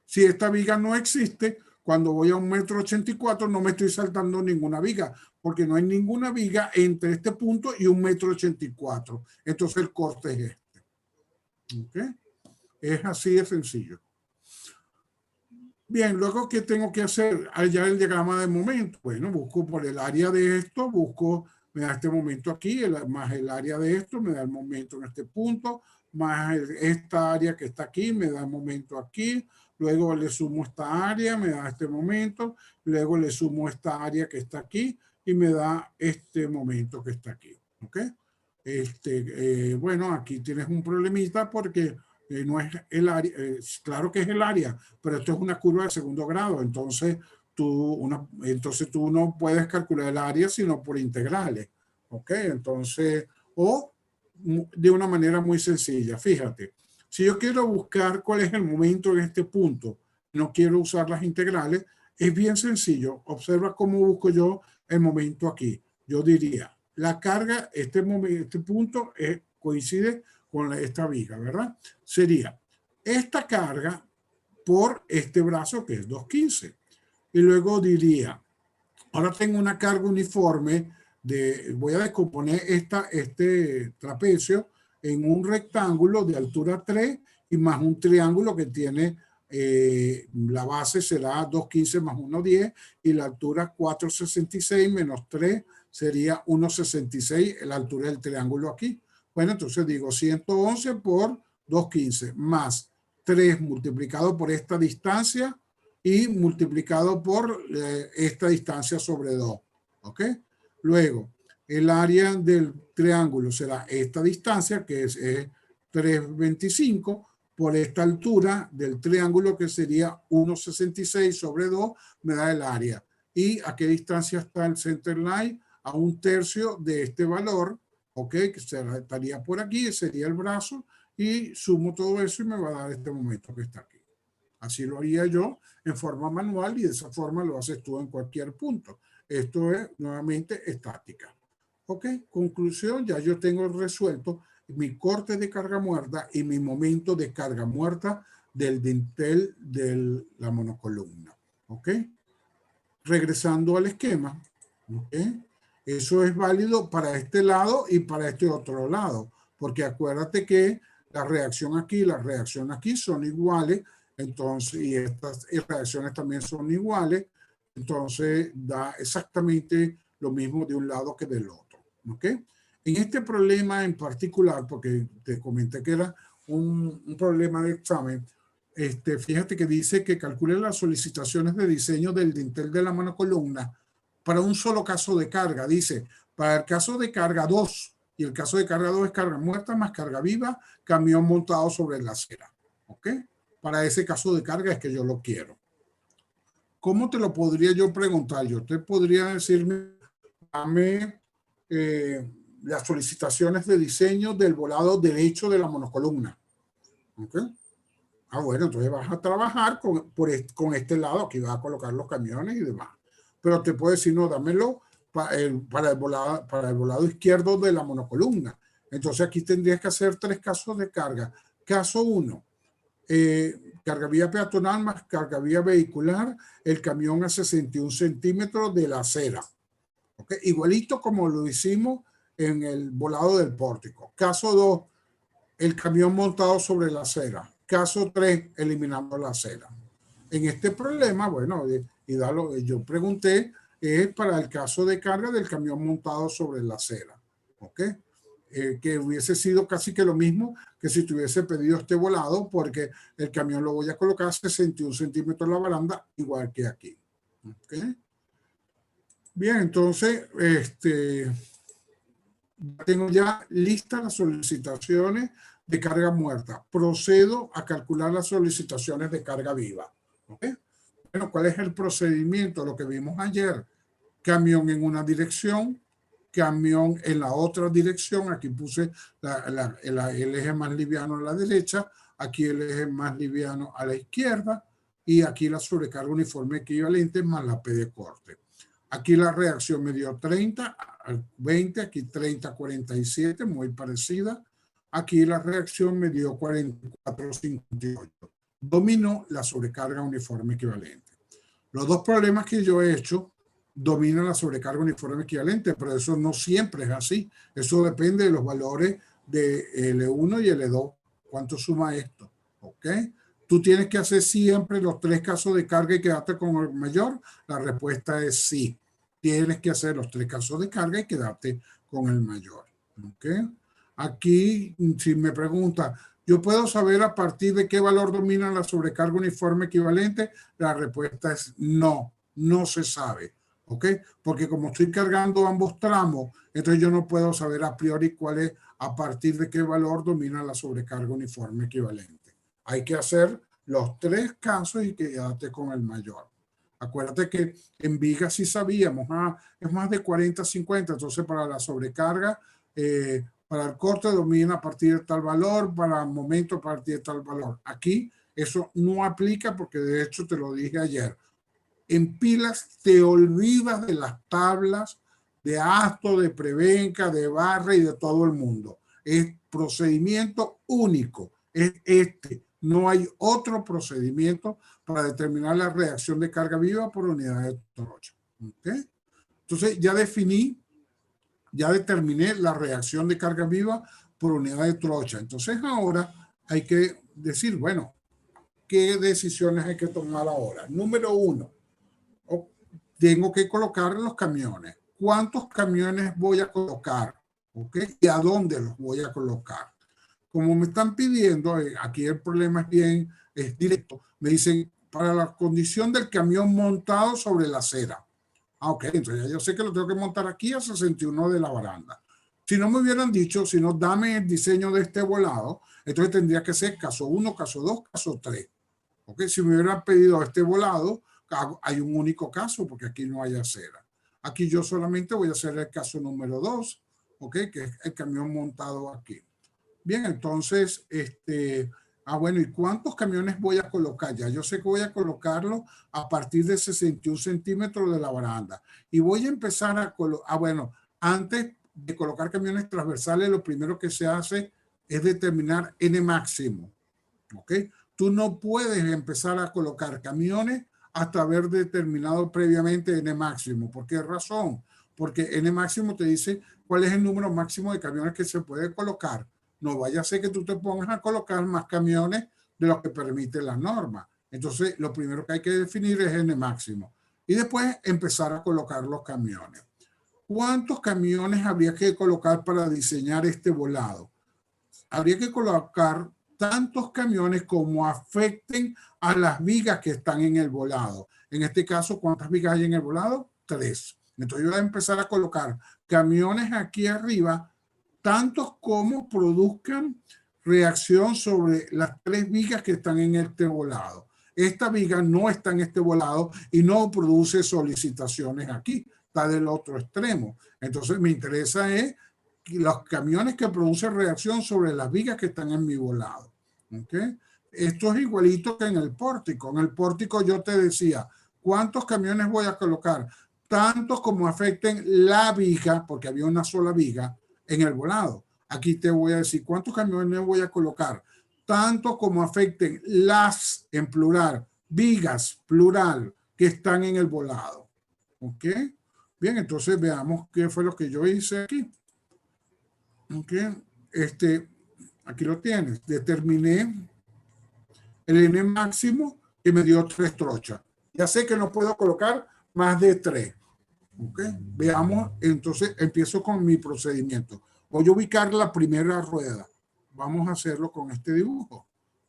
Si esta viga no existe, cuando voy a 1,84 m no me estoy saltando ninguna viga, porque no hay ninguna viga entre este punto y 1,84 m. Entonces el corte es este. ¿Ok? Es así de sencillo. Bien, luego, ¿qué tengo que hacer? Allá el diagrama de momento. Bueno, busco por el área de esto, me da este momento aquí, más el área de esto, me da el momento en este punto, más esta área que está aquí, me da el momento aquí. Luego le sumo esta área, me da este momento. Luego le sumo esta área que está aquí y me da este momento que está aquí. ¿Ok? Bueno, aquí tienes un problemita porque no es el área, claro que es el área, pero esto es una curva de segundo grado, entonces tú no puedes calcular el área sino por integrales, ¿ok? Entonces, o de una manera muy sencilla, fíjate, si yo quiero buscar cuál es el momento en este punto, no quiero usar las integrales, es bien sencillo, observa cómo busco yo el momento aquí. Yo diría, la carga, este punto coincide con esta viga, ¿verdad? Sería esta carga por este brazo que es 215. Y luego diría, ahora tengo una carga uniforme voy a descomponer este trapecio en un rectángulo de altura 3 y más un triángulo que tiene, la base será 215 más 110 y la altura 466 menos 3 sería 166, la altura del triángulo aquí. Bueno, entonces digo 111 por 215 más 3 multiplicado por esta distancia y multiplicado por esta distancia sobre 2. ¿Ok? Luego, el área del triángulo será esta distancia, que es 325, por esta altura del triángulo, que sería 1,66 sobre 2, me da el área. ¿Y a qué distancia está el center line? A 1/3 de este valor. ¿Ok? Que estaría por aquí, sería el brazo, y sumo todo eso y me va a dar este momento que está aquí. Así lo haría yo en forma manual y de esa forma lo haces tú en cualquier punto. Esto es nuevamente estática. ¿Ok? Conclusión, ya yo tengo resuelto mi corte de carga muerta y mi momento de carga muerta del dintel de la monocolumna. ¿Ok? Regresando al esquema. ¿Ok? Eso es válido para este lado y para este otro lado, porque acuérdate que la reacción aquí y la reacción aquí son iguales, entonces, y estas reacciones también son iguales, entonces da exactamente lo mismo de un lado que del otro. ¿Ok? En este problema en particular, porque te comenté que era un problema de examen, fíjate que dice que calcule las solicitaciones de diseño del dintel de la monocolumna para un solo caso de carga. Dice, para el caso de carga 2, y el caso de carga 2 es carga muerta más carga viva, camión montado sobre la acera. ¿Ok? Para ese caso de carga es que yo lo quiero. ¿Cómo te lo podría yo preguntar? Yo te podría decirme, dame las solicitaciones de diseño del volado derecho de la monocolumna. ¿Ok? Bueno, entonces vas a trabajar con este lado, aquí vas a colocar los camiones y demás. Pero te puedo decir, no, dámelo para el volado izquierdo de la monocolumna. Entonces aquí tendrías que hacer 3 casos de carga. Caso 1, carga vía peatonal más carga vía vehicular, el camión a 61 centímetros de la acera. ¿Okay? Igualito como lo hicimos en el volado del pórtico. Caso 2, el camión montado sobre la acera. Caso 3, eliminando la acera. En este problema, bueno, yo pregunté, es para el caso de carga del camión montado sobre la acera. ¿Ok? Que hubiese sido casi que lo mismo que si tuviese pedido este volado, porque el camión lo voy a colocar 61 centímetros en la baranda, igual que aquí. ¿Ok? Bien, entonces, tengo ya listas las solicitaciones de carga muerta. Procedo a calcular las solicitaciones de carga viva. ¿Ok? Bueno, ¿cuál es el procedimiento? Lo que vimos ayer. Camión en una dirección, camión en la otra dirección. Aquí puse el eje más liviano a la derecha, aquí el eje más liviano a la izquierda, y aquí la sobrecarga uniforme equivalente más la P de corte. Aquí la reacción me dio 30 a 20, aquí 30 a 47, muy parecida. Aquí la reacción me dio 44 a 58. Dominó la sobrecarga uniforme equivalente. Los dos problemas que yo he hecho domina la sobrecarga uniforme equivalente, pero eso no siempre es así. Eso depende de los valores de L1 y L2. ¿Cuánto suma esto? ¿Ok? ¿Tú tienes que hacer siempre los 3 casos de carga y quedarte con el mayor? La respuesta es sí. Tienes que hacer los 3 casos de carga y quedarte con el mayor. ¿Ok? Aquí, si me pregunta, ¿yo puedo saber a partir de qué valor domina la sobrecarga uniforme equivalente? La respuesta es no, no se sabe. ¿Ok? Porque como estoy cargando ambos tramos, entonces yo no puedo saber a priori cuál es, a partir de qué valor domina la sobrecarga uniforme equivalente. Hay que hacer los 3 casos y quedarte con el mayor. Acuérdate que en vigas sí sabíamos, es más de 40-50, entonces para la sobrecarga, para el corte domina a partir de tal valor, para el momento a partir de tal valor. Aquí eso no aplica porque de hecho te lo dije ayer. En pilas te olvidas de las tablas de Asto, de Prevenca, de Barra y de todo el mundo. Es procedimiento único, es este. No hay otro procedimiento para determinar la reacción de carga viva por unidad de trocha. ¿Okay? Entonces ya determiné la reacción de carga viva por unidad de trocha. Entonces ahora hay que decir, bueno, ¿qué decisiones hay que tomar ahora? Número 1. Tengo que colocar los camiones. ¿Cuántos camiones voy a colocar? ¿Ok? ¿Y a dónde los voy a colocar? Como me están pidiendo, aquí el problema es directo. Me dicen, para la condición del camión montado sobre la acera. Ok, entonces ya yo sé que lo tengo que montar aquí a 61 de la baranda. Si no me hubieran dicho, si no, dame el diseño de este volado, entonces tendría que ser caso 1, caso 2, caso 3. Ok, si me hubieran pedido este volado, hay un único caso porque aquí no hay acera. Aquí yo solamente voy a hacer el caso número 2, ¿okay? Que es el camión montado aquí. Bien, entonces, bueno, ¿y cuántos camiones voy a colocar? Ya yo sé que voy a colocarlo a partir de 61 centímetros de la baranda. Y voy a empezar a colocar, bueno, antes de colocar camiones transversales, lo primero que se hace es determinar N máximo, ¿ok? Tú no puedes empezar a colocar camiones hasta haber determinado previamente N máximo. ¿Por qué razón? Porque N máximo te dice cuál es el número máximo de camiones que se puede colocar. No vaya a ser que tú te pongas a colocar más camiones de los que permite la norma. Entonces, lo primero que hay que definir es N máximo. Y después empezar a colocar los camiones. ¿Cuántos camiones habría que colocar para diseñar este volado? Habría que colocar tantos camiones como afecten a las vigas que están en el volado. En este caso, ¿cuántas vigas hay en el volado? 3. Entonces yo voy a empezar a colocar camiones aquí arriba, tantos como produzcan reacción sobre las 3 vigas que están en este volado. Esta viga no está en este volado y no produce solicitaciones aquí, está del otro extremo. Entonces me interesa es los camiones que producen reacción sobre las vigas que están en mi volado. ¿Okay? Esto es igualito que en el pórtico. En el pórtico yo te decía, ¿cuántos camiones voy a colocar? Tantos como afecten la viga, porque había una sola viga en el volado. Aquí te voy a decir, ¿cuántos camiones voy a colocar? Tantos como afecten las, en plural, vigas, plural, que están en el volado. ¿Ok? Bien, entonces veamos qué fue lo que yo hice aquí. Okay. Aquí lo tienes. Determiné el N máximo que me dio 3 trochas. Ya sé que no puedo colocar más de 3. ¿Ok? Veamos, entonces empiezo con mi procedimiento. Voy a ubicar la primera rueda. Vamos a hacerlo con este dibujo.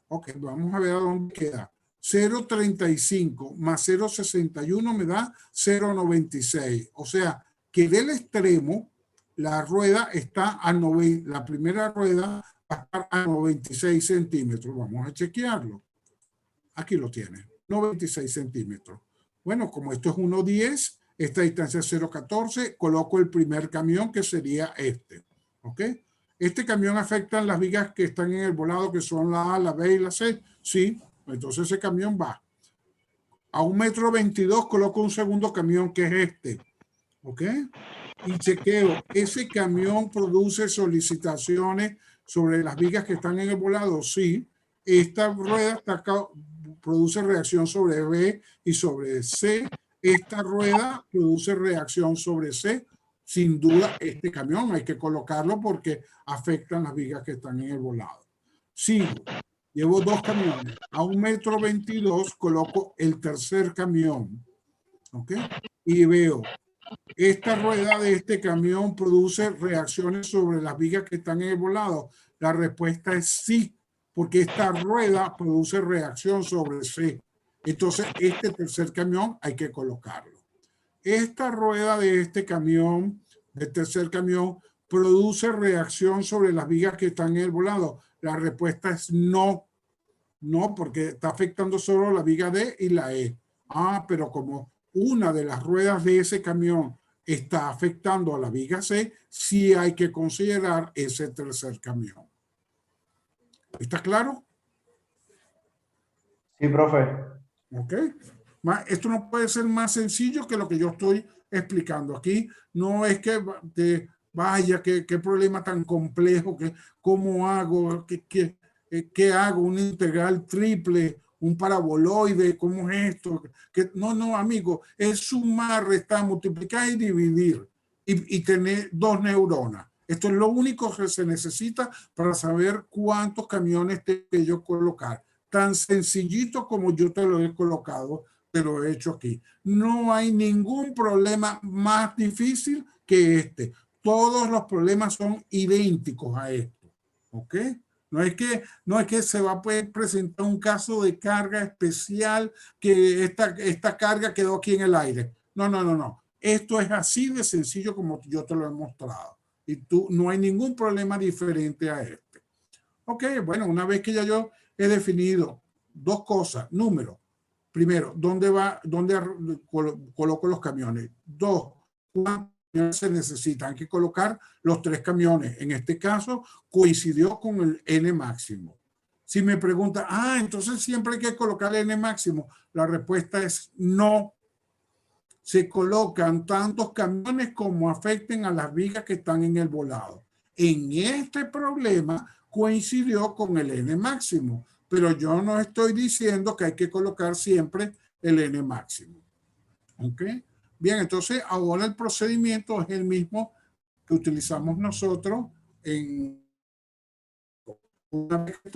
Ok, vamos a ver a dónde queda. 0.35 más 0.61 me da 0.96. O sea, que del extremo la rueda está a 90, la primera rueda va a estar a 96 centímetros. Vamos a chequearlo. Aquí lo tiene, 96 centímetros. Bueno, como esto es 1.10, esta distancia es 0.14, coloco el primer camión que sería este. ¿Ok? ¿Este camión afecta las vigas que están en el volado, que son la A, la B y la C? Sí, entonces ese camión va. A 1,22 m coloco un segundo camión que es este. ¿Ok? Y chequeo, ¿ese camión produce solicitaciones sobre las vigas que están en el volado? Sí. Esta rueda produce reacción sobre B y sobre C. Esta rueda produce reacción sobre C. Sin duda, este camión hay que colocarlo porque afectan las vigas que están en el volado. Sigo. Llevo 2 camiones. A 1,22 m coloco el tercer camión. ¿Ok? Y veo, esta rueda de este camión produce reacciones sobre las vigas que están en el volado. La respuesta es sí, porque esta rueda produce reacción sobre C. Entonces, este tercer camión hay que colocarlo. Esta rueda de este camión, del tercer camión, produce reacción sobre las vigas que están en el volado. La respuesta es no. No, porque está afectando solo la viga D y la E. Ah, pero como una de las ruedas de ese camión está afectando a la viga C, sí hay que considerar ese tercer camión. ¿Está claro? Sí, profe. Ok. Esto no puede ser más sencillo que lo que yo estoy explicando aquí. No es que vaya, qué problema tan complejo, que cómo hago, qué hago, una integral triple, un paraboloide, ¿cómo es esto? No, amigo, es sumar, restar, multiplicar y dividir y tener 2 neuronas. Esto es lo único que se necesita para saber cuántos camiones tengo que yo colocar. Tan sencillito como yo te lo he colocado, te lo he hecho aquí. No hay ningún problema más difícil que este. Todos los problemas son idénticos a esto. ¿Ok? No es que se va a poder presentar un caso de carga especial que esta carga quedó aquí en el aire. No. Esto es así de sencillo como yo te lo he mostrado. Y no hay ningún problema diferente a este. Ok, bueno, una vez que ya yo he definido 2 cosas. Número. Primero, ¿dónde coloco los camiones? 2, ¿cuántos camiones se necesitan? Hay que colocar los 3 camiones. En este caso, coincidió con el N máximo. Si me pregunta, entonces siempre hay que colocar el N máximo. La respuesta es no. Se colocan tantos camiones como afecten a las vigas que están en el volado. En este problema coincidió con el N máximo, pero yo no estoy diciendo que hay que colocar siempre el N máximo. ¿Ok? Bien, entonces ahora el procedimiento es el mismo que utilizamos nosotros una vez que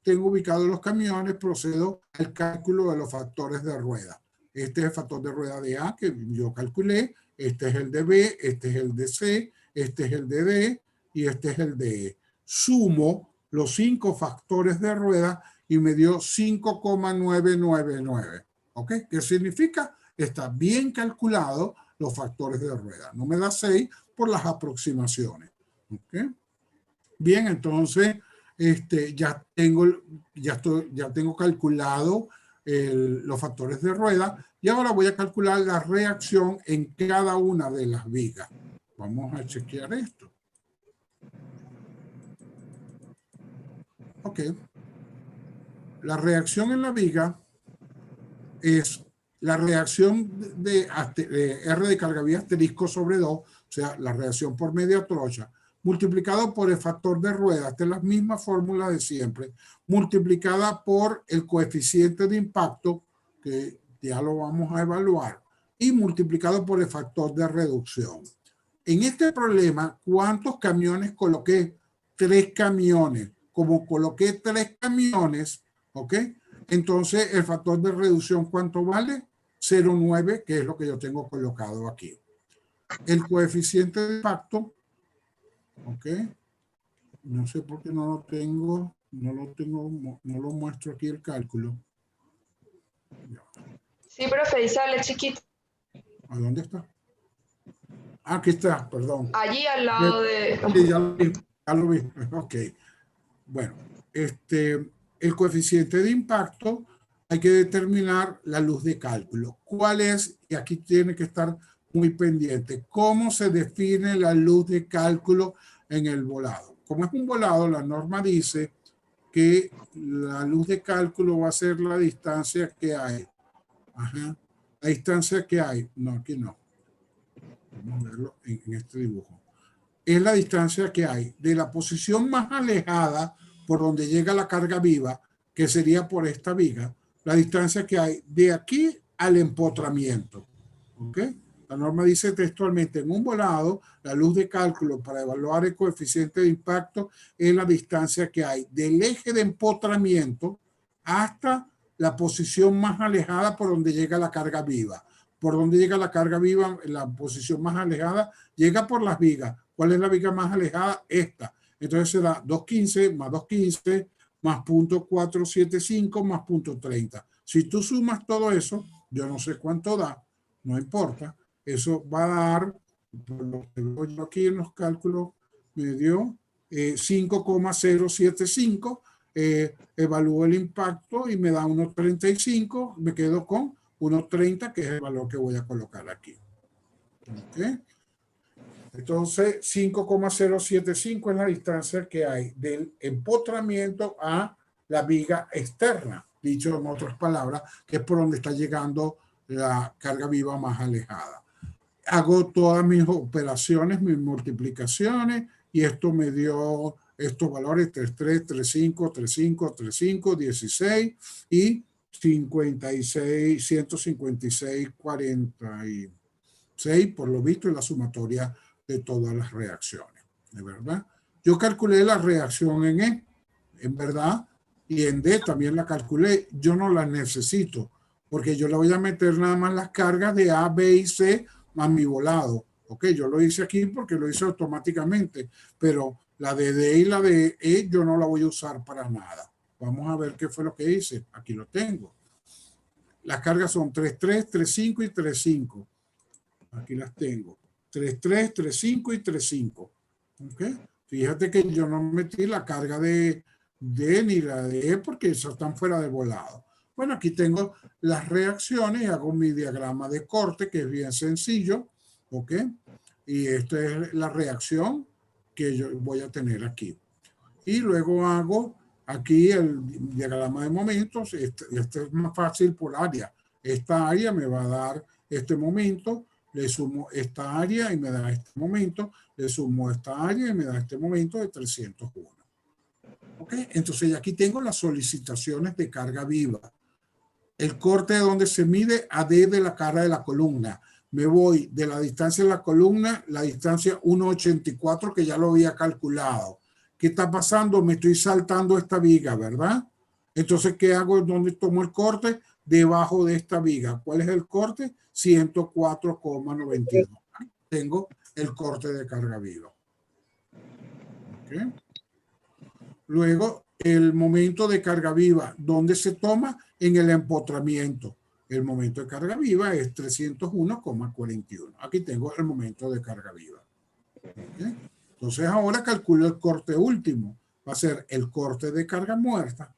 tengo ubicados los camiones, procedo al cálculo de los factores de rueda. Este es el factor de rueda de A que yo calculé, este es el de B, este es el de C, este es el de D y este es el de E. Sumo los 5 factores de rueda y me dio 5,999. ¿Ok? ¿Qué significa? Está bien calculado los factores de rueda. No me da 6 por las aproximaciones. ¿Ok? Bien, entonces ya tengo calculado los factores de rueda y ahora voy a calcular la reacción en cada una de las vigas. Vamos a chequear esto. Ok. La reacción en la viga es la reacción de R de carga vía asterisco sobre 2, o sea, la reacción por media trocha, multiplicado por el factor de rueda, esta es la misma fórmula de siempre, multiplicada por el coeficiente de impacto, que ya lo vamos a evaluar, y multiplicado por el factor de reducción. En este problema, ¿cuántos camiones coloqué? 3 camiones. como coloqué 3 camiones, ¿ok? Entonces el factor de reducción, ¿cuánto vale? 0,9, que es lo que yo tengo colocado aquí. El coeficiente de impacto, ¿ok? No sé por qué no lo muestro aquí el cálculo. Sí, profe, y sale chiquito. ¿A dónde está? Aquí está, perdón. Allí al lado de... Sí, ya lo vi. Ok. Bueno, el coeficiente de impacto hay que determinar la luz de cálculo. ¿Cuál es? Y aquí tiene que estar muy pendiente. ¿Cómo se define la luz de cálculo en el volado? Como es un volado, la norma dice que la luz de cálculo va a ser la distancia que hay. Ajá. La distancia que hay. No, aquí no. Vamos a verlo en este dibujo. Es la distancia que hay de la posición más alejada por donde llega la carga viva, que sería por esta viga, la distancia que hay de aquí al empotramiento. ¿Ok? La norma dice textualmente, en un volado, la luz de cálculo para evaluar el coeficiente de impacto es la distancia que hay del eje de empotramiento hasta la posición más alejada por donde llega la carga viva. Por donde llega la carga viva, la posición más alejada, llega por las vigas. ¿Cuál es la viga más alejada? Esta. Entonces será 215 más 215 más 0.475 más 0.30. Si tú sumas todo eso, yo no sé cuánto da, no importa. Eso va a dar, por lo que veo yo aquí en los cálculos, me dio 5,075. Evalúo el impacto y me da 1,35. Me quedo con 1,30, que es el valor que voy a colocar aquí. ¿Okay? Entonces, 5,075 es la distancia que hay del empotramiento a la viga externa, dicho en otras palabras, que es por donde está llegando la carga viva más alejada. Hago todas mis operaciones, mis multiplicaciones, y esto me dio estos valores 33, 35, 35, 35, 16 y 56, 156, 46, por lo visto, en la sumatoria de todas las reacciones, ¿de verdad? Yo calculé la reacción en E, en verdad, y en D también la calculé. Yo no la necesito, porque yo le voy a meter nada más las cargas de A, B y C más mi volado. Ok, yo lo hice aquí porque lo hice automáticamente, pero la de D y la de E yo no la voy a usar para nada. Vamos a ver qué fue lo que hice. Aquí lo tengo. Las cargas son 3,3, 3,5 y 3,5. Aquí las tengo. 3,3, 3,5 y 3,5. ¿Ok? Fíjate que yo no metí la carga de D ni la de E porque esas están fuera de volado. Bueno, aquí tengo las reacciones y hago mi diagrama de corte, que es bien sencillo. ¿Ok? Y esta es la reacción que yo voy a tener aquí. Y luego hago aquí el diagrama de momentos. Este es más fácil por área. Esta área me va a dar este momento, le sumo esta área y me da este momento, le sumo esta área y me da este momento de 301. ¿Ok? Entonces aquí tengo las solicitaciones de carga viva. El corte de donde se mide a D de la cara de la columna. Me voy de la distancia de la columna, la distancia 1,84, que ya lo había calculado. ¿Qué está pasando? Me estoy saltando esta viga, ¿verdad? Entonces, ¿qué hago? ¿Dónde tomo el corte? Debajo de esta viga. ¿Cuál es el corte? 104,92. Tengo el corte de carga viva. ¿Okay? Luego, el momento de carga viva, ¿dónde se toma? En el empotramiento. El momento de carga viva es 301,41. Aquí tengo el momento de carga viva. ¿Okay? Entonces ahora calculo el corte último. Va a ser el corte de carga muerta.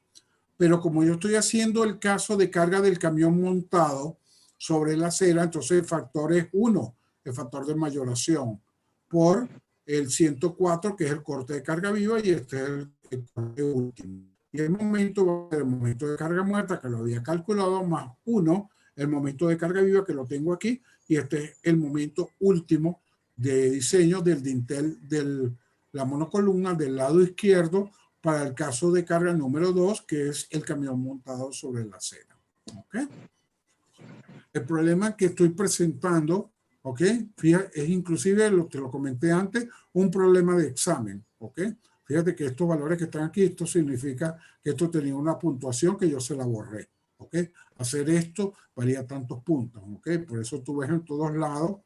Pero como yo estoy haciendo el caso de carga del camión montado sobre la acera, entonces el factor es 1, el factor de mayoración, por el 104, que es el corte de carga viva, y este es el corte último. Y el momento va a ser el momento de carga muerta, que lo había calculado, más 1, el momento de carga viva, que lo tengo aquí, y este es el momento último de diseño del dintel de la monocolumna del lado izquierdo para el caso de carga número 2, que es el camión montado sobre la acera. ¿Okay? El problema que estoy presentando, ¿ok? Fíjate, es inclusive, te lo comenté antes, un problema de examen. ¿Ok? Fíjate que estos valores que están aquí, esto significa que esto tenía una puntuación que yo se la borré. ¿Ok? Hacer esto valía tantos puntos. ¿Ok? Por eso tú ves en todos lados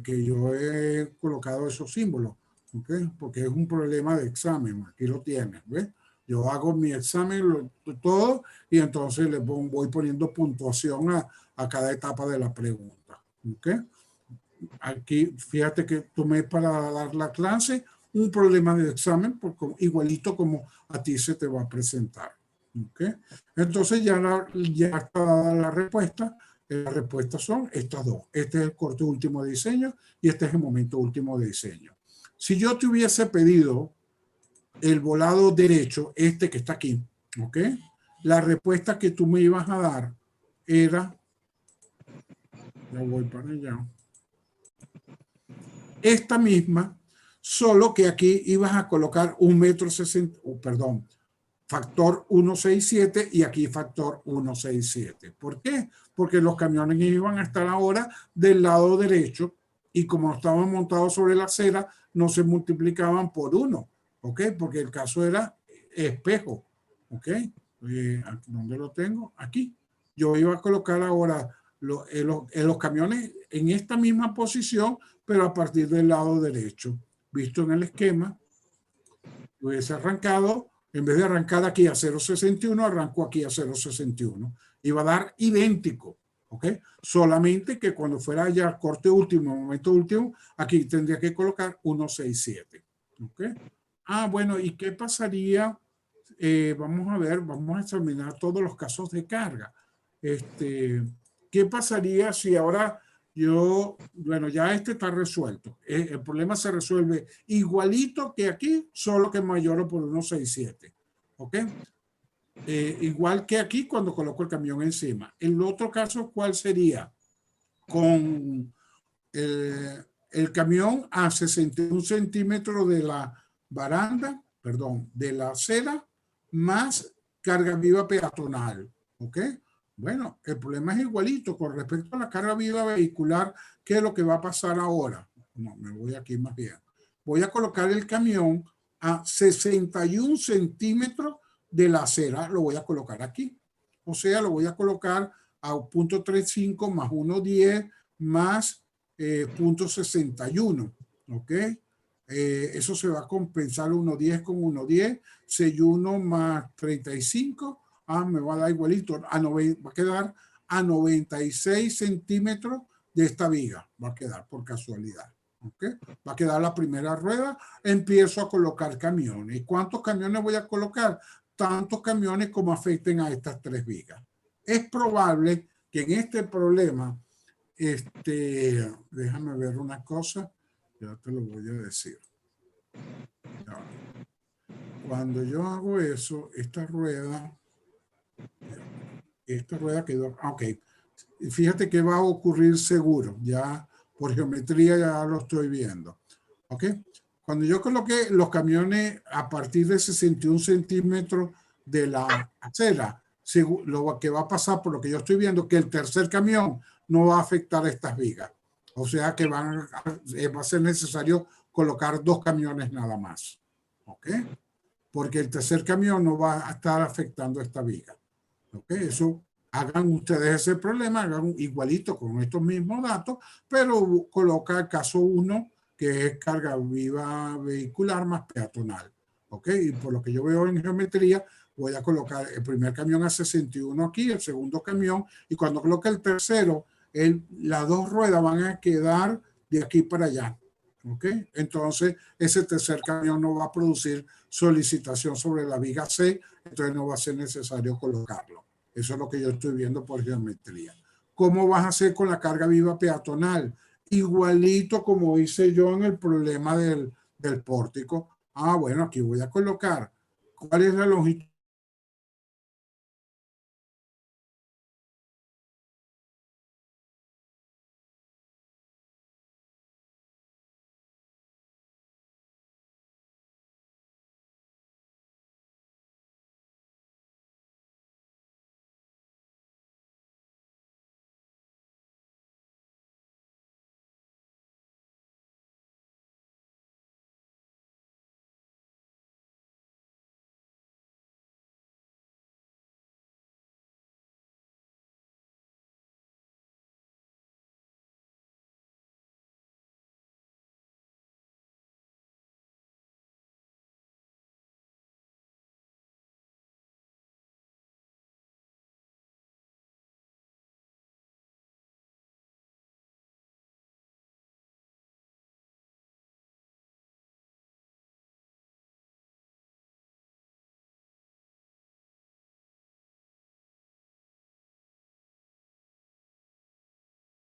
que yo he colocado esos símbolos. ¿Ok? Porque es un problema de examen. Aquí lo tienes. ¿Ves? Yo hago mi examen, todo, y entonces le voy poniendo puntuación a cada etapa de la pregunta. ¿Ok? Aquí, fíjate que tomé para dar la clase un problema de examen, igualito como a ti se te va a presentar. ¿Okay? Entonces ya está dada la respuesta. Las respuestas son estas dos. Este es el corte último de diseño y este es el momento último de diseño. Si yo te hubiese pedido el volado derecho, este que está aquí, ¿ok? La respuesta que tú me ibas a dar era, ya voy para allá, esta misma, solo que aquí ibas a colocar 1,60 m, perdón, factor 167 y aquí factor 167. ¿Por qué? Porque los camiones iban a estar ahora del lado derecho y como estaban montados sobre la acera, no se multiplicaban por 1, ¿ok? Porque el caso era espejo, ¿ok? ¿Dónde lo tengo? Aquí. Yo iba a colocar ahora los camiones en esta misma posición, pero a partir del lado derecho. Visto en el esquema, hubiese arrancado, en vez de arrancar aquí a 0,61, arrancó aquí a 0,61. Iba a dar idéntico, ¿ok? Solamente que cuando fuera ya corte último, momento último, aquí tendría que colocar 1,67, ¿ok? Ah, bueno, ¿y qué pasaría? Vamos a ver, vamos a examinar todos los casos de carga. ¿Qué pasaría si ahora bueno, ya este está resuelto? El problema se resuelve igualito que aquí, solo que mayor por 1,67. ¿Ok? Igual que aquí cuando coloco el camión encima. El otro caso, ¿cuál sería? Con el camión a 61 centímetros de la baranda, perdón, de la acera, más carga viva peatonal. ¿Ok? Bueno, el problema es igualito con respecto a la carga viva vehicular. ¿Qué es lo que va a pasar ahora? No, me voy aquí más bien. Voy a colocar el camión a 61 centímetros de la acera. Lo voy a colocar aquí. O sea, lo voy a colocar a 0,35 más 1,10 más 0,61. ¿Ok? Eso se va a compensar 1,10 con 1,10. 61 más 35. Me va a dar igualito, va a quedar a 96 centímetros de esta viga, va a quedar por casualidad. ¿Okay? Va a quedar la primera rueda, empiezo a colocar camiones. ¿Cuántos camiones voy a colocar? Tantos camiones como afecten a estas tres vigas. Es probable que en este problema, déjame ver una cosa, ya te lo voy a decir. Cuando yo hago eso, esta rueda quedó, ok. Fíjate que va a ocurrir seguro, ya por geometría ya lo estoy viendo. Ok. Cuando yo coloqué los camiones a partir de 61 centímetros de la acera, lo que va a pasar por lo que yo estoy viendo, que el tercer camión no va a afectar a estas vigas. O sea que va a ser necesario colocar 2 camiones nada más. Ok. Porque el tercer camión no va a estar afectando esta viga. ¿Ok? Eso, hagan ustedes ese problema, hagan igualito con estos mismos datos, pero coloca el caso 1, que es carga viva vehicular más peatonal. ¿Ok? Y por lo que yo veo en geometría, voy a colocar el primer camión a 61 aquí, el segundo camión, y cuando coloque el tercero, las 2 ruedas van a quedar de aquí para allá. ¿Ok? Entonces, ese tercer camión no va a producir solicitación sobre la viga C, entonces no va a ser necesario colocarlo. Eso es lo que yo estoy viendo por geometría. ¿Cómo vas a hacer con la carga viva peatonal? Igualito como hice yo en el problema del pórtico. Bueno, aquí voy a colocar cuál es la longitud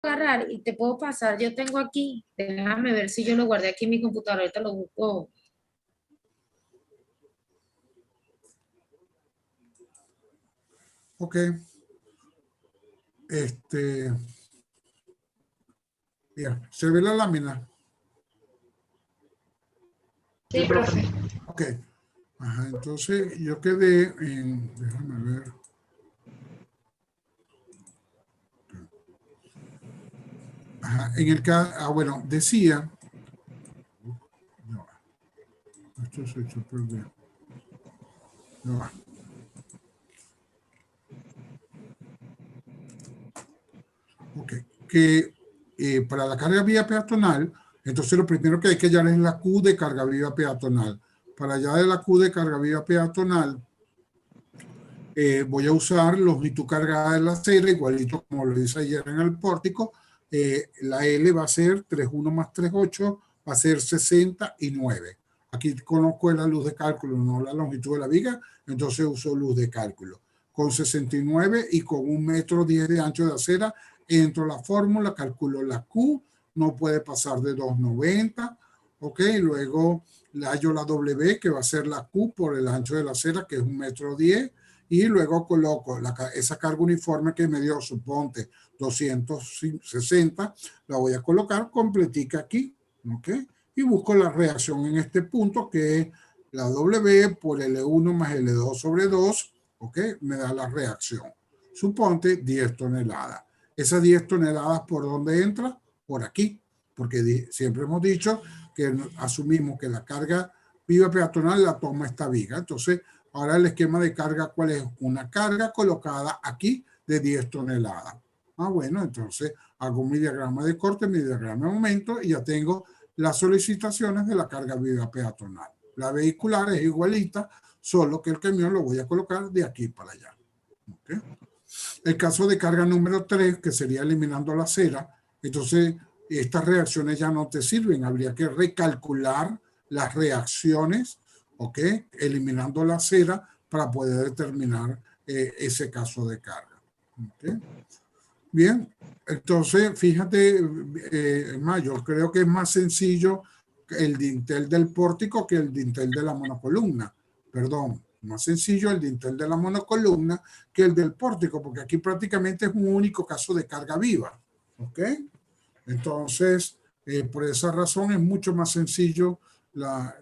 agarrar y te puedo pasar. Yo tengo aquí, déjame ver si yo lo guardé aquí en mi computadora, ahorita lo busco. Ok. Bien, ¿se ve la lámina? Sí, profe. Ok. Ajá, entonces yo quedé en, déjame ver. Ajá, en el caso, bueno, decía, no, esto se echó a perder. No va. Ok, que para la carga vía peatonal, entonces lo primero que hay que hallar es la Q de carga vía peatonal. Para allá de la Q de carga vía peatonal, voy a usar longitud cargada de la acera, igualito como lo hice ayer en el pórtico. La L va a ser 31 más 38, va a ser 69. Aquí conozco la luz de cálculo, no la longitud de la viga, entonces uso luz de cálculo. Con 69 y con 1,10 metros de ancho de acera, entro la fórmula, calculo la Q, no puede pasar de 2,90. Ok, luego le hallo la W, que va a ser la Q por el ancho de la acera, que es 1,10 metros. Y luego coloco esa carga uniforme que me dio, suponte 260, la voy a colocar completica aquí, ¿ok? Y busco la reacción en este punto, que es la W por L1 más L2 sobre 2, ¿ok? Me da la reacción. Suponte 10 toneladas. Esas 10 toneladas, ¿por dónde entra? Por aquí, porque siempre hemos dicho que asumimos que la carga viva peatonal la toma esta viga. Entonces, ahora el esquema de carga, ¿cuál es? Una carga colocada aquí de 10 toneladas. Ah, bueno, entonces hago mi diagrama de corte, mi diagrama de momento y ya tengo las solicitaciones de la carga viva peatonal. La vehicular es igualita, solo que el camión lo voy a colocar de aquí para allá. ¿Okay? El caso de carga número 3, que sería eliminando la acera, entonces estas reacciones ya no te sirven. Habría que recalcular las reacciones, ¿ok? Eliminando la acera para poder determinar ese caso de carga. ¿Okay? Bien, entonces fíjate, yo creo que es más sencillo el dintel del pórtico que el dintel de la monocolumna. Perdón, más sencillo el dintel de la monocolumna que el del pórtico, porque aquí prácticamente es un único caso de carga viva. ¿Ok? Entonces, por esa razón es mucho más sencillo la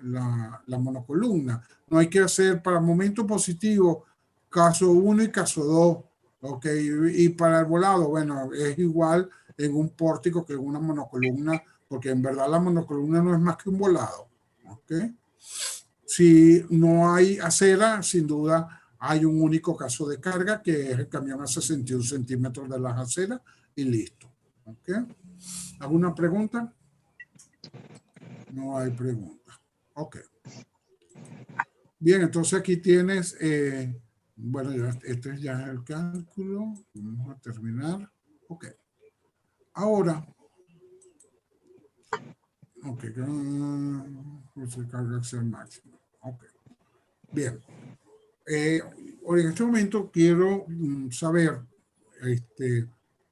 monocolumna. No hay que hacer para momento positivo caso 1 y caso 2. ¿Ok? Y para el volado, bueno, es igual en un pórtico que en una monocolumna, porque en verdad la monocolumna no es más que un volado. ¿Ok? Si no hay acera, sin duda hay un único caso de carga, que es el camión a 61 centímetros de las aceras y listo. ¿Ok? ¿Alguna pregunta? No hay pregunta. Ok. Bien, entonces aquí tienes, bueno, este ya es el cálculo. Vamos a terminar. Ok. Ahora, ok, carga axial máxima. Ok. Bien. En este momento quiero saber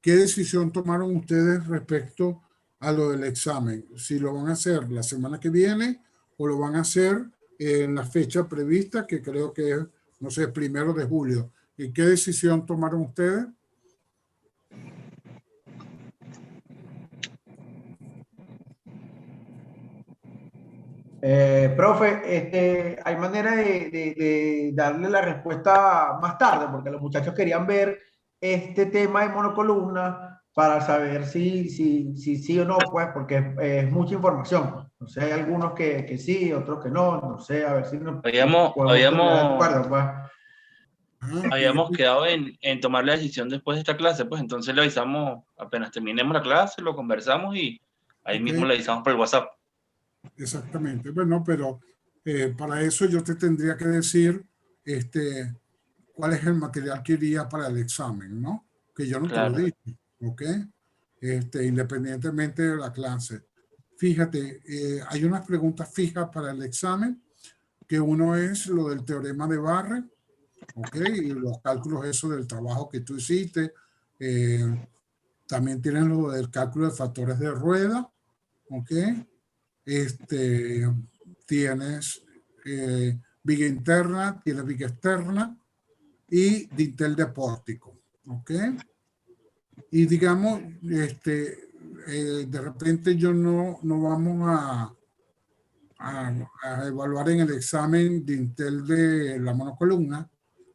qué decisión tomaron ustedes respecto a lo del examen. Si lo van a hacer la semana que viene o lo van a hacer en la fecha prevista, que creo que es, no sé, 1 de julio. ¿Y qué decisión tomaron ustedes? Profe, hay manera de darle la respuesta más tarde, porque los muchachos querían ver este tema de monocolumna para saber si sí o no, pues, porque es mucha información. No sé, hay algunos que sí, otros que no, no sé, a ver si nos podemos poner de acuerdo, pues. Habíamos quedado en tomar la decisión después de esta clase, pues entonces le avisamos, apenas terminemos la clase, lo conversamos y ahí mismo le avisamos por el WhatsApp. Exactamente. Bueno, pero para eso yo te tendría que decir cuál es el material que iría para el examen, ¿no? Que yo no Claro. te lo dije, ¿ok? Independientemente de la clase. Fíjate, hay unas preguntas fijas para el examen, que uno es lo del teorema de Barre, ¿ok? Y los cálculos eso del trabajo que tú hiciste. También tienes lo del cálculo de factores de rueda, ¿ok? Tienes viga interna, tienes viga externa y dintel de pórtico, ¿ok? Y digamos, de repente yo no vamos a evaluar en el examen dintel de la monocolumna.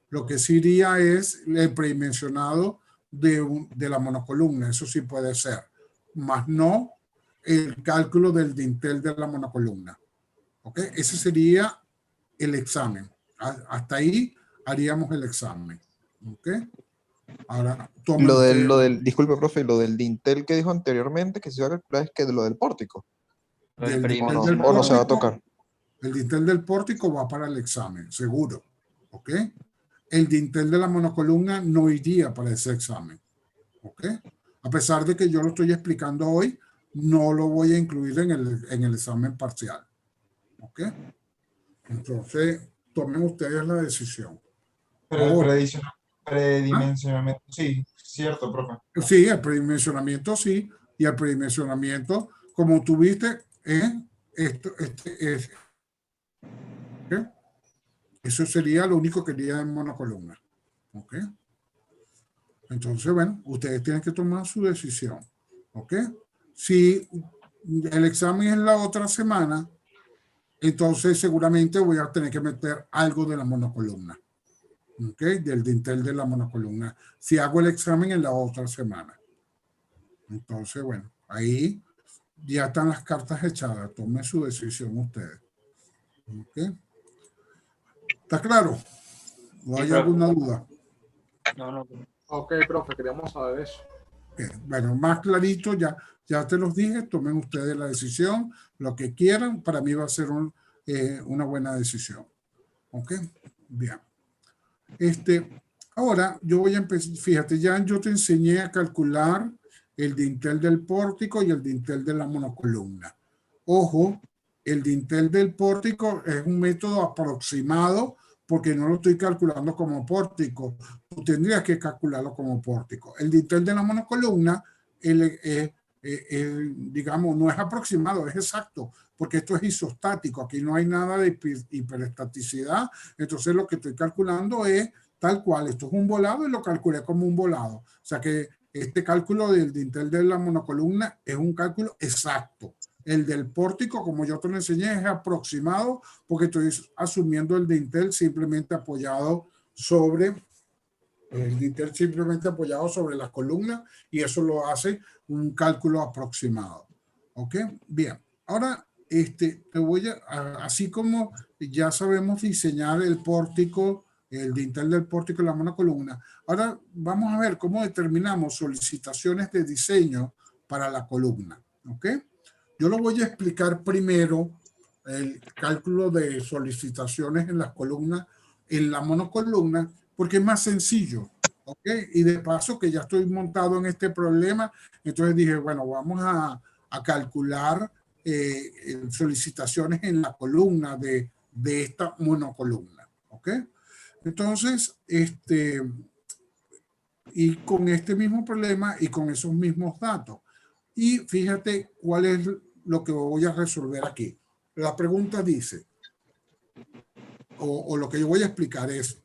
Lo que sí iría es el predimensionado de la monocolumna, eso sí puede ser, más no el cálculo del dintel de la monocolumna. ¿Ok? Ese sería el examen. Hasta ahí haríamos el examen. ¿Ok? Ahora, tomen Disculpe, profe, lo del dintel que dijo anteriormente, que se iba a calcular, es que de lo del pórtico. del El dintel O del no se va a pórtico, tocar. el dintel del pórtico va para el examen, seguro. ¿Ok? El dintel de la monocolumna no iría para ese examen. ¿Ok? A pesar de que yo lo estoy explicando hoy, no lo voy a incluir en el examen parcial. ¿Ok? Entonces, tomen ustedes la decisión. Pero el Ahora, predimensionamiento, sí, cierto, profe. sí, el predimensionamiento sí, y el predimensionamiento, como tuviste, ¿ok? Eso sería lo único que iría en monocolumna. ¿Ok? Entonces, bueno, ustedes tienen que tomar su decisión. ¿Ok? Si el examen es la otra semana, entonces seguramente voy a tener que meter algo de la monocolumna. ¿Ok? Del dintel de la monocolumna. Si hago el examen en la otra semana. Entonces, bueno, ahí ya están las cartas echadas. Tomen su decisión ustedes. ¿Ok? ¿Está claro? ¿O hay profe. alguna duda? No. Ok, profe, queríamos saber eso. Bueno, más clarito, ya te los dije, tomen ustedes la decisión, lo que quieran, para mí va a ser una buena decisión. ¿Ok? Bien. Ahora yo voy a empezar, fíjate, ya yo te enseñé a calcular el dintel del pórtico y el dintel de la monocolumna. Ojo, el dintel del pórtico es un método aproximado porque no lo estoy calculando como pórtico. Tú tendrías que calcularlo como pórtico. El dintel de la monocolumna, digamos, no es aproximado, es exacto, porque esto es isostático. Aquí no hay nada de hiperestaticidad. Entonces lo que estoy calculando es tal cual. Esto es un volado y lo calculé como un volado. O sea que este cálculo del dintel de la monocolumna es un cálculo exacto. El del pórtico, como yo te lo enseñé, es aproximado porque estoy asumiendo el dintel simplemente apoyado sobre las columnas y eso lo hace un cálculo aproximado. ¿Ok? Bien. Ahora, te voy así como ya sabemos diseñar el pórtico, el dintel del pórtico y la monocolumna, ahora vamos a ver cómo determinamos solicitaciones de diseño para la columna. ¿Ok? Yo lo voy a explicar primero, el cálculo de solicitaciones en las columnas, en la monocolumna, porque es más sencillo. ¿Ok? Y de paso que ya estoy montado en este problema, entonces dije, bueno, vamos a calcular solicitaciones en la columna de esta monocolumna. ¿Ok? Entonces, y con este mismo problema y con esos mismos datos. Y fíjate cuál es lo que voy a resolver aquí. La pregunta dice, o lo que yo voy a explicar es,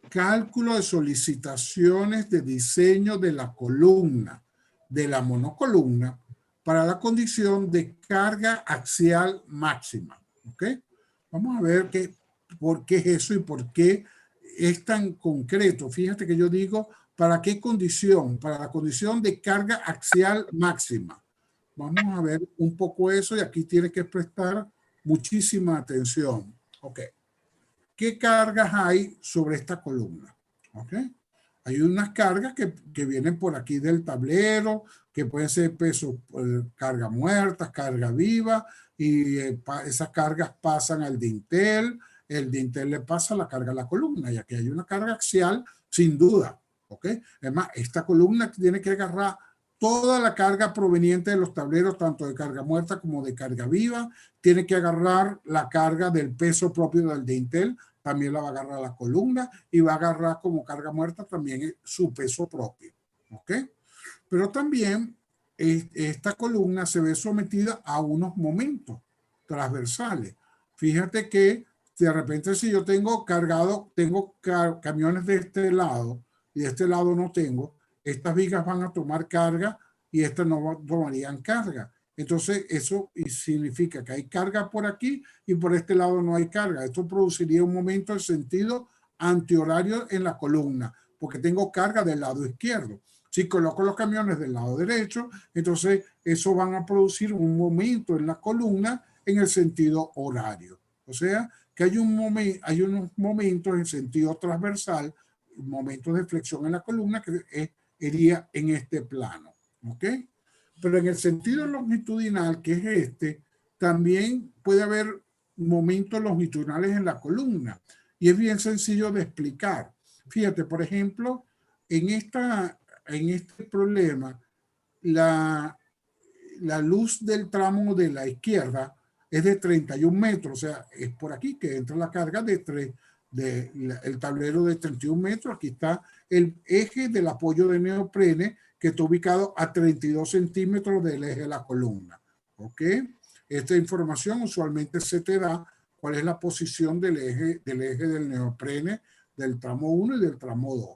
cálculo de solicitaciones de diseño de la columna, de la monocolumna, para la condición de carga axial máxima. ¿Ok? Vamos a ver por qué es eso y por qué es tan concreto. Fíjate que yo digo, ¿para qué condición? Para la condición de carga axial máxima. Vamos a ver un poco eso y aquí tienes que prestar muchísima atención. Ok. ¿Qué cargas hay sobre esta columna? ¿Ok? Hay unas cargas que vienen por aquí del tablero, que pueden ser peso, carga muerta, carga viva, y esas cargas pasan al dintel, el dintel le pasa la carga a la columna, y aquí hay una carga axial sin duda. ¿Ok? Además, esta columna tiene que agarrar toda la carga proveniente de los tableros, tanto de carga muerta como de carga viva, tiene que agarrar la carga del peso propio del dintel, también la va a agarrar la columna y va a agarrar como carga muerta también su peso propio. ¿Ok? Pero también esta columna se ve sometida a unos momentos transversales. Fíjate que de repente si yo tengo camiones de este lado y de este lado no tengo, estas vigas van a tomar carga y estas no tomarían carga. Entonces eso significa que hay carga por aquí y por este lado no hay carga. Esto produciría un momento de sentido antihorario en la columna porque tengo carga del lado izquierdo. Si coloco los camiones del lado derecho, entonces eso van a producir un momento en la columna en el sentido horario. O sea, que hay unos momentos en sentido transversal, momentos de flexión en la columna que iría en este plano. ¿Ok? Pero en el sentido longitudinal, que es este, también puede haber momentos longitudinales en la columna. Y es bien sencillo de explicar. Fíjate, por ejemplo, en este problema, la luz del tramo de la izquierda es de 31 metros, o sea, es por aquí que entra la carga el tablero de 31 metros. Aquí está el eje del apoyo de neoprene que está ubicado a 32 centímetros del eje de la columna. ¿Ok? Esta información usualmente se te da cuál es la posición del eje del neoprene del tramo 1 y del tramo 2.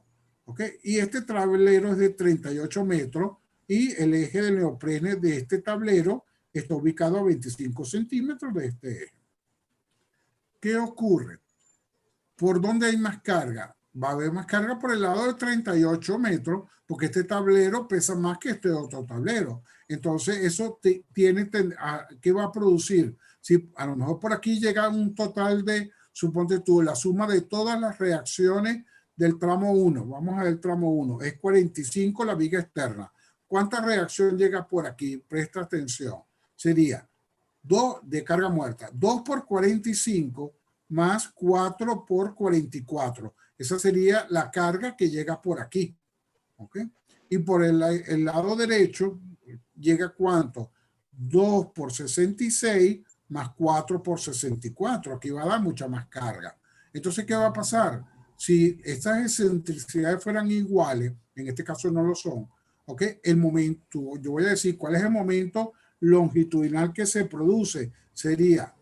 ¿Ok? Y este tablero es de 38 metros y el eje del neoprene de este tablero está ubicado a 25 centímetros de este eje. ¿Qué ocurre? ¿Por dónde hay más carga? Va a haber más carga por el lado de 38 metros porque este tablero pesa más que este otro tablero. Entonces eso ¿qué va a producir? Si a lo mejor por aquí llega un total de, suponte tú, la suma de todas las reacciones del tramo 1. Vamos a ver el tramo 1. Es 45 la viga externa. ¿Cuánta reacción llega por aquí? Presta atención. Sería 2 de carga muerta. 2 por 45 más 4 por 44. Esa sería la carga que llega por aquí. ¿Ok? Y por el lado derecho llega ¿cuánto? 2 por 66 más 4 por 64. Aquí va a dar mucha más carga. Entonces, ¿qué va a pasar? Si estas excentricidades fueran iguales, en este caso no lo son, ¿ok? El momento, yo voy a decir cuál es el momento longitudinal que se produce. Sería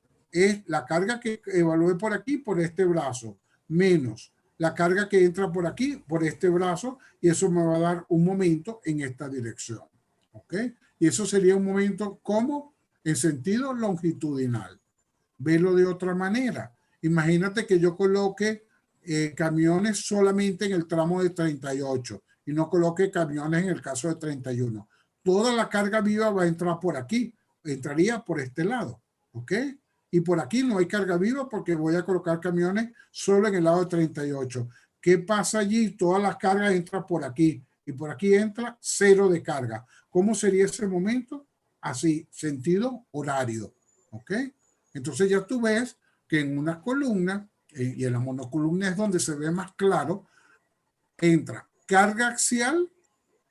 la carga que evalúe por aquí, por este brazo, menos la carga que entra por aquí, por este brazo, y eso me va a dar un momento en esta dirección. ¿Ok? Y eso sería un momento como en sentido longitudinal. Velo de otra manera. Imagínate que yo coloque camiones solamente en el tramo de 38 y no coloque camiones en el caso de 31. Toda la carga viva va a entrar por aquí. Entraría por este lado. ¿Ok? Y por aquí no hay carga viva porque voy a colocar camiones solo en el lado de 38. ¿Qué pasa allí? Todas las cargas entran por aquí y por aquí entra 0 de carga. ¿Cómo sería ese momento? Así, sentido horario. ¿Ok? Entonces ya tú ves que en una columna, y en la monocolumna es donde se ve más claro, entra carga axial,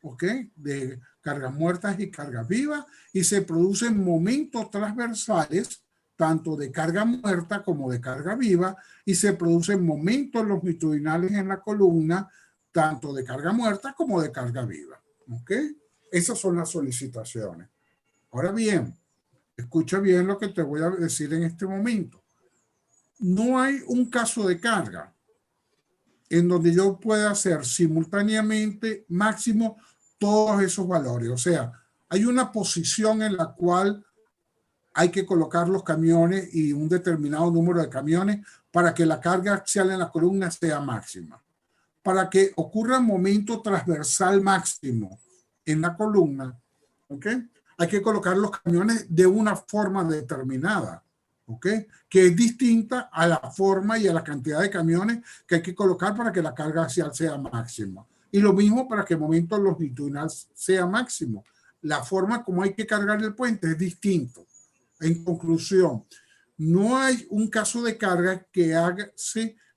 ¿ok? De cargas muertas y cargas vivas, y se producen momentos transversales tanto de carga muerta como de carga viva, y se producen momentos longitudinales en la columna, tanto de carga muerta como de carga viva. ¿Ok? Esas son las solicitaciones. Ahora bien, escucha bien lo que te voy a decir en este momento. No hay un caso de carga en donde yo pueda hacer simultáneamente máximo todos esos valores. O sea, hay una posición en la cual hay que colocar los camiones y un determinado número de camiones para que la carga axial en la columna sea máxima. Para que ocurra un momento transversal máximo en la columna, ¿ok? Hay que colocar los camiones de una forma determinada, ¿ok? Que es distinta a la forma y a la cantidad de camiones que hay que colocar para que la carga axial sea máxima. Y lo mismo para que el momento longitudinal sea máximo. La forma como hay que cargar el puente es distinto. En conclusión, no hay un caso de carga que haga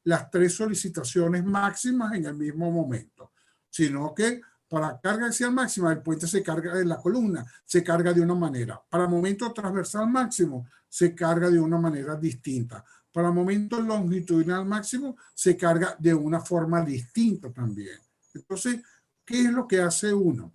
las 3 solicitaciones máximas en el mismo momento, sino que para carga axial máxima el puente se carga en la columna, se carga de una manera. Para momento transversal máximo se carga de una manera distinta. Para momento longitudinal máximo se carga de una forma distinta también. Entonces, ¿qué es lo que hace uno?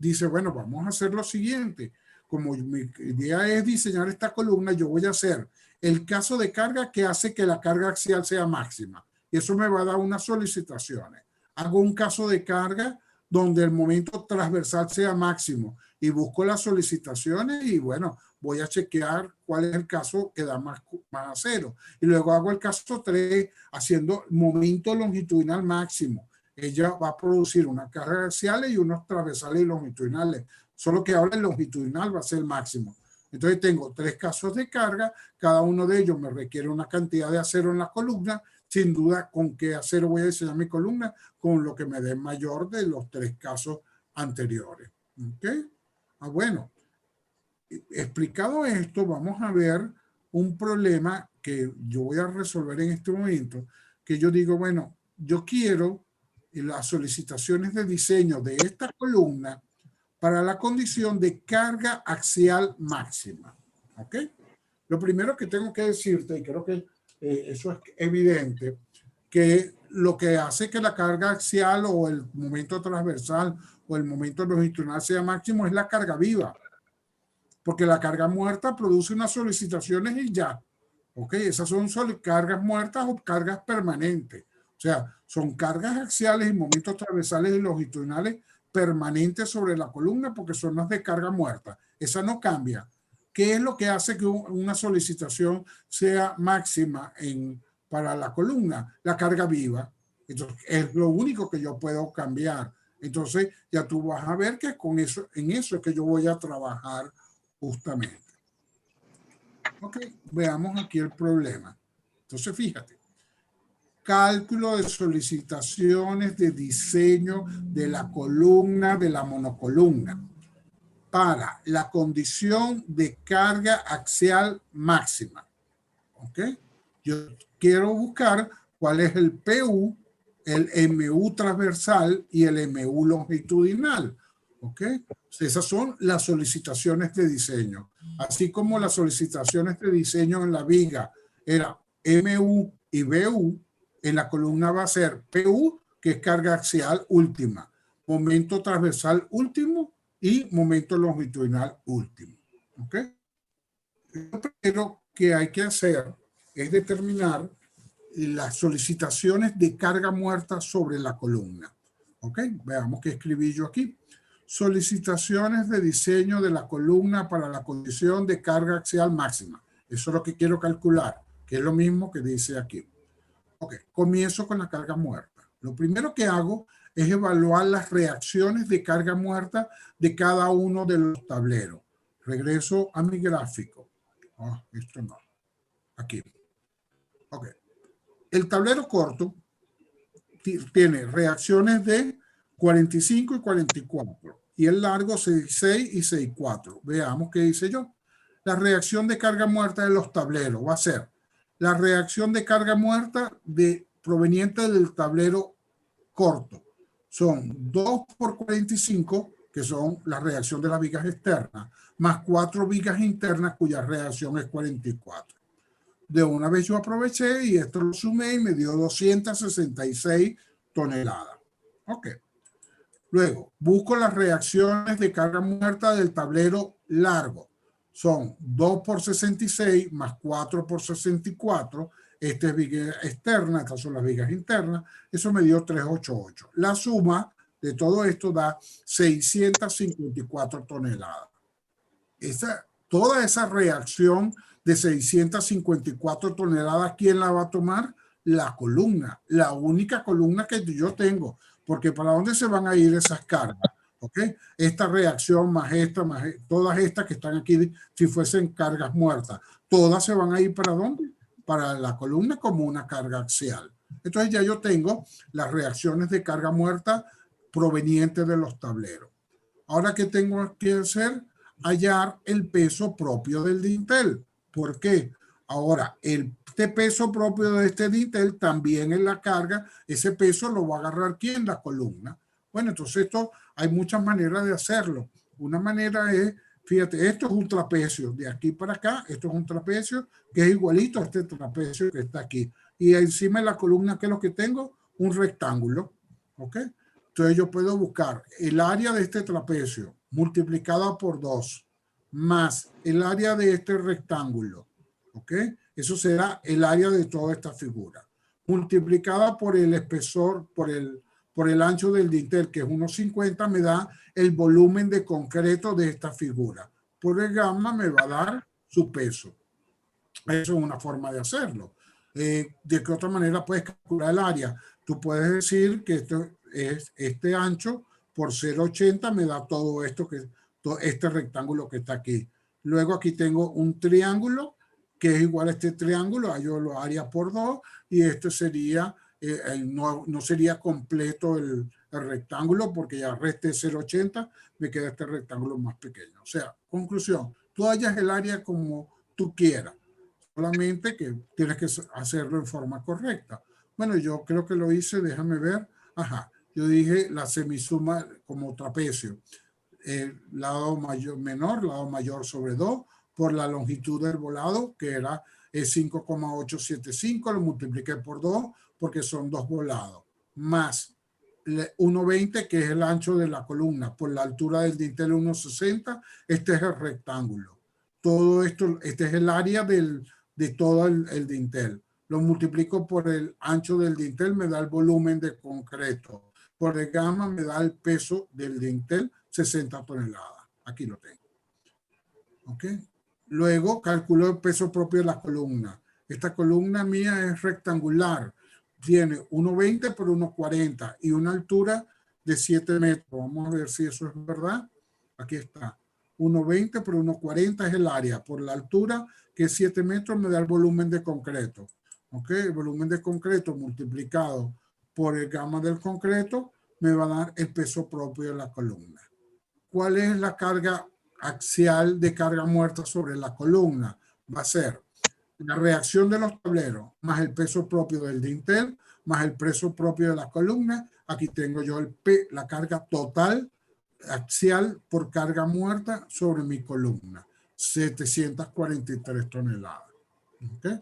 dice, bueno, vamos a hacer lo siguiente. Como mi idea es diseñar esta columna, yo voy a hacer el caso de carga que hace que la carga axial sea máxima. Y eso me va a dar unas solicitaciones. Hago un caso de carga donde el momento transversal sea máximo y busco las solicitaciones y bueno, voy a chequear cuál es el caso que da más a cero. Y luego hago el caso 3 haciendo momento longitudinal máximo. Ella va a producir una carga axial y unos transversales y longitudinales. Solo que ahora el longitudinal va a ser el máximo. Entonces tengo 3 casos de carga. Cada uno de ellos me requiere una cantidad de acero en la columna. Sin duda, ¿con qué acero voy a diseñar mi columna? Con lo que me dé mayor de los 3 casos anteriores. ¿Ok? Bueno, explicado esto, vamos a ver un problema que yo voy a resolver en este momento, que yo digo, bueno, yo quiero las solicitaciones de diseño de esta columna para la condición de carga axial máxima. ¿Ok? Lo primero que tengo que decirte, y creo que eso es evidente, que lo que hace que la carga axial o el momento transversal o el momento longitudinal sea máximo es la carga viva. Porque la carga muerta produce unas solicitaciones y ya. ¿Ok? Esas son cargas muertas o cargas permanentes. O sea, son cargas axiales y momentos transversales y longitudinales permanentes sobre la columna porque son las de carga muerta. Esa no cambia. ¿Qué es lo que hace que una solicitación sea máxima para la columna? La carga viva. Entonces, es lo único que yo puedo cambiar. Entonces, ya tú vas a ver que con eso, en eso es que yo voy a trabajar justamente. Ok, veamos aquí el problema. Entonces, fíjate. Cálculo de solicitaciones de diseño de la columna de la monocolumna para la condición de carga axial máxima. ¿Ok? Yo quiero buscar cuál es el PU, el MU transversal y el MU longitudinal. ¿Ok? Esas son las solicitaciones de diseño. Así como las solicitaciones de diseño en la viga era MU y BU, en la columna va a ser PU, que es carga axial última, momento transversal último y momento longitudinal último. ¿Ok? Lo primero que hay que hacer es determinar las solicitaciones de carga muerta sobre la columna. ¿Ok? Veamos qué escribí yo aquí. Solicitaciones de diseño de la columna para la condición de carga axial máxima. Eso es lo que quiero calcular, que es lo mismo que dice aquí. Ok, comienzo con la carga muerta. Lo primero que hago es evaluar las reacciones de carga muerta de cada uno de los tableros. Regreso a mi gráfico. Esto no. Aquí. Ok. El tablero corto tiene reacciones de 45 y 44. Y el largo 6 y 6,4. Veamos qué dice yo. La reacción de carga muerta de los tableros va a ser la reacción de carga muerta proveniente del tablero corto. Son 2 por 45, que son la reacción de las vigas externas, más 4 vigas internas cuya reacción es 44. De una vez yo aproveché y esto lo sumé y me dio 266 toneladas. Ok. Luego, busco las reacciones de carga muerta del tablero largo. Son 2 por 66 más 4 por 64. Esta es viga externa, estas son las vigas internas. Eso me dio 388. La suma de todo esto da 654 toneladas. Toda esa reacción de 654 toneladas, ¿quién la va a tomar? La columna, la única columna que yo tengo. Porque ¿para dónde se van a ir esas cargas? ¿Ok? Esta reacción más esta, todas estas que están aquí, si fuesen cargas muertas, todas se van a ir ¿para dónde? Para la columna como una carga axial. Entonces ya yo tengo las reacciones de carga muerta provenientes de los tableros. Ahora, ¿qué tengo que hacer? Hallar el peso propio del dintel. ¿Por qué? Ahora, este peso propio de este dintel también en la carga, ese peso lo va a agarrar ¿quién? La columna. Bueno, entonces esto hay muchas maneras de hacerlo. Una manera es, fíjate, esto es un trapecio. De aquí para acá, esto es un trapecio que es igualito a este trapecio que está aquí. Y encima de la columna, ¿qué es lo que tengo? Un rectángulo. ¿Ok? Entonces yo puedo buscar el área de este trapecio multiplicada por 2 más el área de este rectángulo, ¿ok? Eso será el área de toda esta figura, multiplicada por el espesor, por el ancho del dintel, que es 1,50, me da el volumen de concreto de esta figura. Por el gamma me va a dar su peso. Eso es una forma de hacerlo. ¿De qué otra manera puedes calcular el área? Tú puedes decir que esto es este ancho por 0,80 me da todo esto, todo este rectángulo que está aquí. Luego aquí tengo un triángulo que es igual a este triángulo, yo lo haría por 2 y esto sería, no sería completo el rectángulo porque ya resté 0,80, me queda este rectángulo más pequeño. O sea, conclusión, tú hallas el área como tú quieras, solamente que tienes que hacerlo en forma correcta. Bueno, yo creo que lo hice, déjame ver. Ajá, yo dije la semisuma como trapecio. Lado mayor, menor, lado mayor sobre 2 por la longitud del volado, que era 5,875, lo multipliqué por 2 porque son 2 volados, más 1,20 que es el ancho de la columna, por la altura del dintel 1,60, este es el rectángulo. Todo esto, este es el área de todo el dintel. Lo multiplico por el ancho del dintel, me da el volumen de concreto. Por el gamma me da el peso del dintel, 60 toneladas. Aquí lo tengo. ¿Ok? Luego calculo el peso propio de la columna. Esta columna mía es rectangular. Tiene 1,20 por 1,40 y una altura de 7 metros. Vamos a ver si eso es verdad. Aquí está. 1,20 por 1,40 es el área. Por la altura, que es 7 metros, me da el volumen de concreto. ¿Ok? El volumen de concreto multiplicado por el gamma del concreto me va a dar el peso propio de la columna. ¿Cuál es la carga axial de carga muerta sobre la columna? Va a ser la reacción de los tableros más el peso propio del dintel más el peso propio de la columna. Aquí tengo yo la carga total axial por carga muerta sobre mi columna, 743 toneladas. ¿Okay?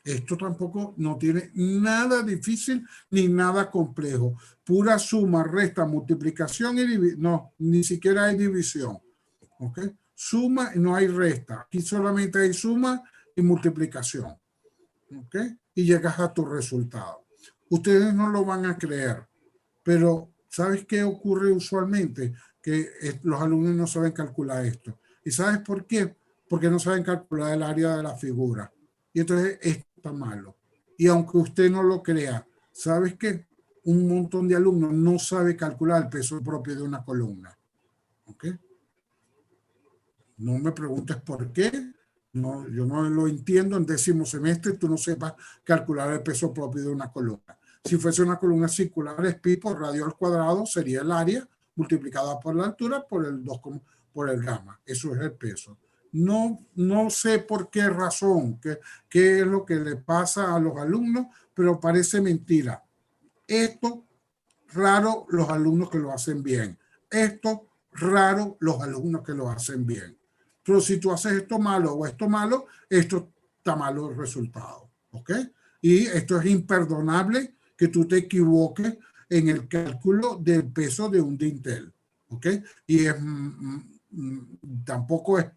Esto tampoco no tiene nada difícil ni nada complejo. Pura suma, resta, multiplicación y división. No, ni siquiera hay división. ¿Ok? Suma y no hay resta. Aquí solamente hay suma y multiplicación. ¿Ok? Y llegas a tu resultado. Ustedes no lo van a creer, pero ¿sabes qué ocurre usualmente? Que los alumnos no saben calcular esto. ¿Y sabes por qué? Porque no saben calcular el área de la figura. Y entonces esto está malo. Y aunque usted no lo crea, ¿sabes qué? Un montón de alumnos no sabe calcular el peso propio de una columna. ¿Ok? No me preguntes por qué. No, yo no lo entiendo. En 10º semestre tú no sepas calcular el peso propio de una columna. Si fuese una columna circular, es pi por radio al cuadrado, sería el área multiplicada por la altura por el 2 por el gamma. Eso es el peso. No sé por qué razón, qué es lo que le pasa a los alumnos, pero parece mentira. Esto, raro los alumnos que lo hacen bien. Esto, raro los alumnos que lo hacen bien. Pero si tú haces esto malo o esto malo, esto está malo el resultado. ¿Ok? Y esto es imperdonable que tú te equivoques en el cálculo del peso de un dintel. ¿Ok? Y es... tampoco es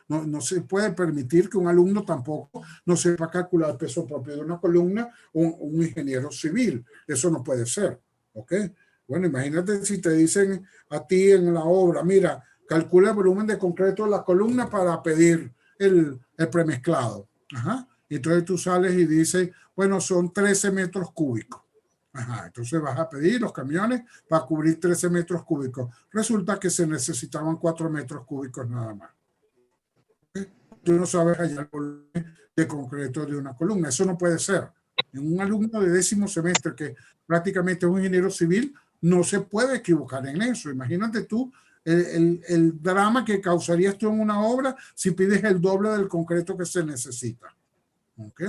no se puede permitir que un alumno tampoco no sepa calcular el peso propio de una columna o un ingeniero civil. Eso no puede ser. ¿Ok? Bueno, imagínate si te dicen a ti en la obra, mira, calcula el volumen de concreto de la columna para pedir el premezclado. Ajá. Y entonces tú sales y dices, bueno, son 13 metros cúbicos. Ajá, entonces vas a pedir los camiones para cubrir 13 metros cúbicos. Resulta que se necesitaban 4 metros cúbicos nada más. ¿Okay? Tú no sabes hallar el volumen de concreto de una columna. Eso no puede ser. En un alumno de 10º semestre que prácticamente es un ingeniero civil, no se puede equivocar en eso. Imagínate tú el drama que causarías tú en una obra si pides el doble del concreto que se necesita. ¿Ok?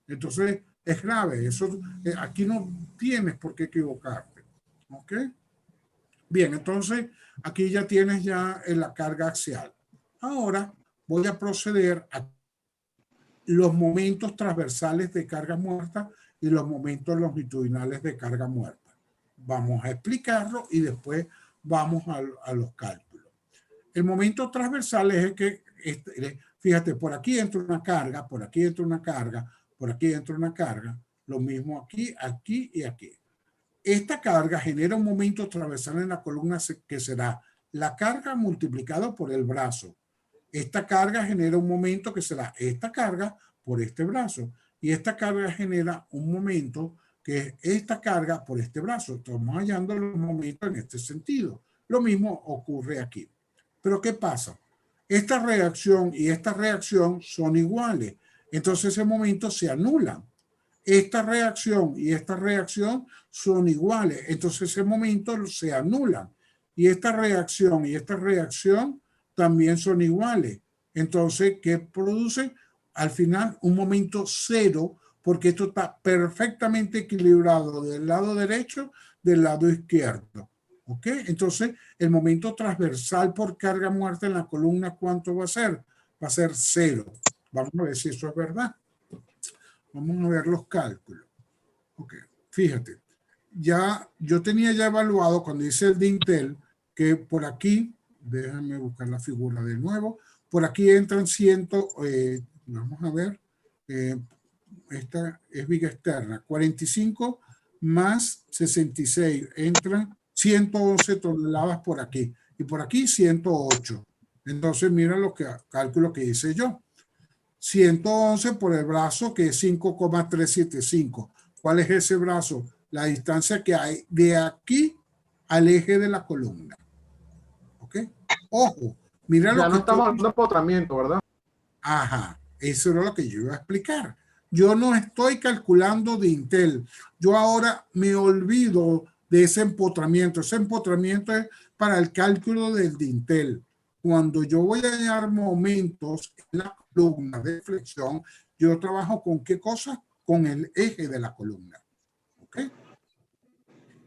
Entonces... es grave, eso aquí no tienes por qué equivocarte. ¿Ok? Bien, entonces aquí ya tienes ya la carga axial. Ahora voy a proceder a los momentos transversales de carga muerta y los momentos longitudinales de carga muerta. vamos a explicarlo y después vamos a los cálculos. El momento transversal es el que, fíjate, por aquí entra una carga, por aquí entra una carga, por aquí entra una carga, lo mismo aquí, aquí y aquí. Esta carga genera un momento transversal en la columna que será la carga multiplicado por el brazo. Esta carga genera un momento que será esta carga por este brazo. Y esta carga genera un momento que es esta carga por este brazo. Estamos hallando los momentos en este sentido. Lo mismo ocurre aquí. Pero ¿qué pasa? Esta reacción y esta reacción son iguales. Entonces ese momento se anulan. Esta reacción y esta reacción son iguales. Entonces ese momento se anulan. Y esta reacción y esta reacción también son iguales. Entonces, ¿qué produce? Al final, un momento cero, porque esto está perfectamente equilibrado del lado derecho, del lado izquierdo. ¿Ok? Entonces, el momento transversal por carga muerta en la columna, ¿cuánto va a ser? Va a ser cero. Vamos a ver si eso es verdad. Vamos a ver los cálculos. Ok, fíjate. Ya, yo tenía ya evaluado cuando hice el dintel que por aquí, déjame buscar la figura de nuevo, por aquí entran vamos a ver, esta es viga externa, 45 más 66, entran 111 toneladas por aquí, y por aquí 108. Entonces mira los cálculos que hice yo. 111 por el brazo, que es 5,375. ¿Cuál es ese brazo? La distancia que hay de aquí al eje de la columna. ¿Ok? Ojo, mira lo Ya que no estamos hablando de empotramiento, ¿verdad? Ajá, eso era lo que yo iba a explicar. Yo no estoy calculando dintel. Yo ahora me olvido de ese empotramiento. Ese empotramiento es para el cálculo del dintel. Cuando yo voy a hallar momentos en la columna de flexión, yo trabajo con ¿qué cosa? Con el eje de la columna. ¿Ok?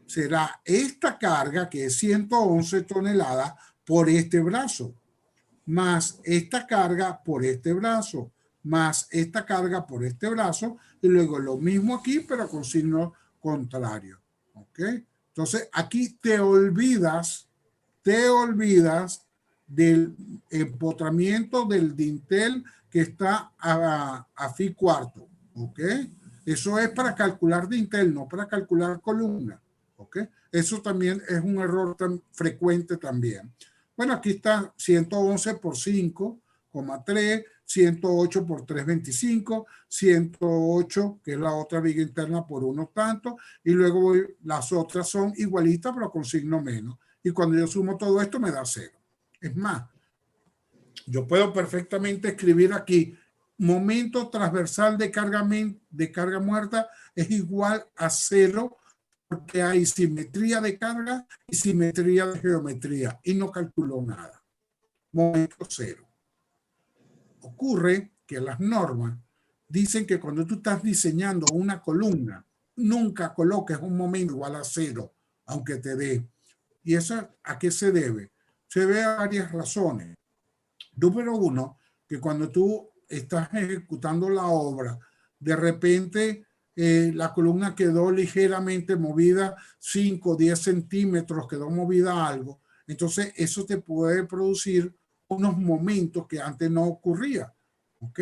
Será esta carga, que es 111 toneladas, por este brazo, más esta carga por este brazo, más esta carga por este brazo, y luego lo mismo aquí, pero con signo contrario. ¿Ok? Entonces, aquí te olvidas del empotramiento del dintel que está a fi cuarto. ¿Ok? Eso es para calcular dintel, no para calcular columna. ¿Ok? Eso también es un error tan frecuente también. Bueno, aquí está 111 por 5,3, 108 por 3,25, 108, que es la otra viga interna, por uno tanto, y luego las otras son igualitas, pero con signo menos. Y cuando yo sumo todo esto, me da 0. Es más, yo puedo perfectamente escribir aquí, momento transversal de carga muerta es igual a 0, porque hay simetría de carga y simetría de geometría, y no calculó nada. Momento 0. Ocurre que las normas dicen que cuando tú estás diseñando una columna, nunca coloques un momento igual a 0, aunque te dé. ¿Y eso a qué se debe? Se debe a varias razones. Número uno, que cuando tú estás ejecutando la obra, de repente la columna quedó ligeramente movida 5 o 10 centímetros, quedó movida algo. Entonces eso te puede producir unos momentos que antes no ocurría. ¿Ok?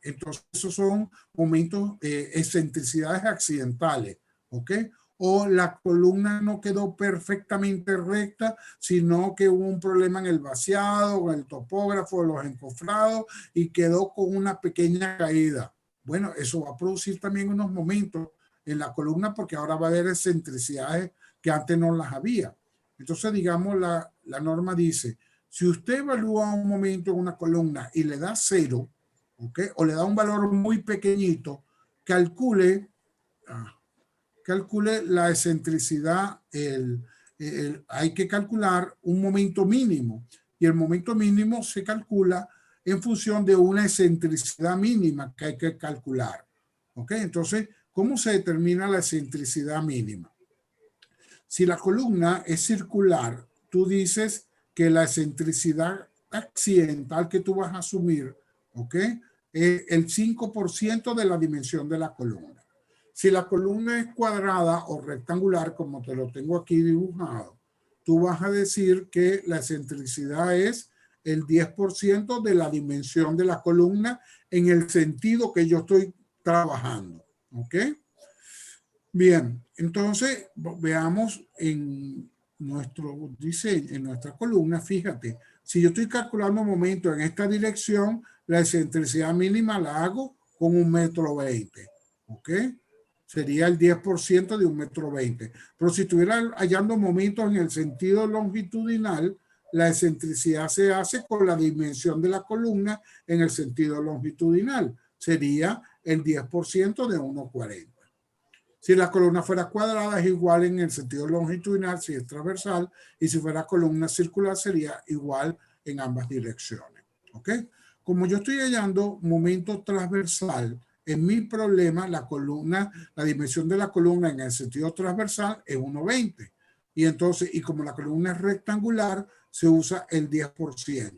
Entonces esos son momentos, excentricidades accidentales. ¿Ok? O la columna no quedó perfectamente recta, sino que hubo un problema en el vaciado, o el topógrafo, los encofrados, y quedó con una pequeña caída. Bueno, eso va a producir también unos momentos en la columna, porque ahora va a haber excentricidades que antes no las había. Entonces, digamos, la norma dice, si usted evalúa un momento en una columna y le da 0, ¿ok? O le da un valor muy pequeñito, calcule la excentricidad, hay que calcular un momento mínimo, y el momento mínimo se calcula en función de una excentricidad mínima que hay que calcular. ¿Ok? Entonces, ¿cómo se determina la excentricidad mínima? Si la columna es circular, tú dices que la excentricidad accidental que tú vas a asumir, ¿ok? Es el 5% de la dimensión de la columna. Si la columna es cuadrada o rectangular, como te lo tengo aquí dibujado, tú vas a decir que la excentricidad es el 10% de la dimensión de la columna en el sentido que yo estoy trabajando. ¿Ok? Bien, entonces veamos en nuestro diseño, en nuestra columna, fíjate, si yo estoy calculando un momento en esta dirección, la excentricidad mínima la hago con 1,20 m. ¿Ok? Sería el 10% de 1,20 m. Pero si estuviera hallando momentos en el sentido longitudinal, la excentricidad se hace con la dimensión de la columna en el sentido longitudinal. Sería el 10% de 1,40. Si la columna fuera cuadrada, es igual en el sentido longitudinal si es transversal, y si fuera columna circular sería igual en ambas direcciones. ¿Ok? Como yo estoy hallando momento transversal, en mi problema la dimensión de la columna en el sentido transversal es 1,20. Y entonces, y como la columna es rectangular, se usa el 10%.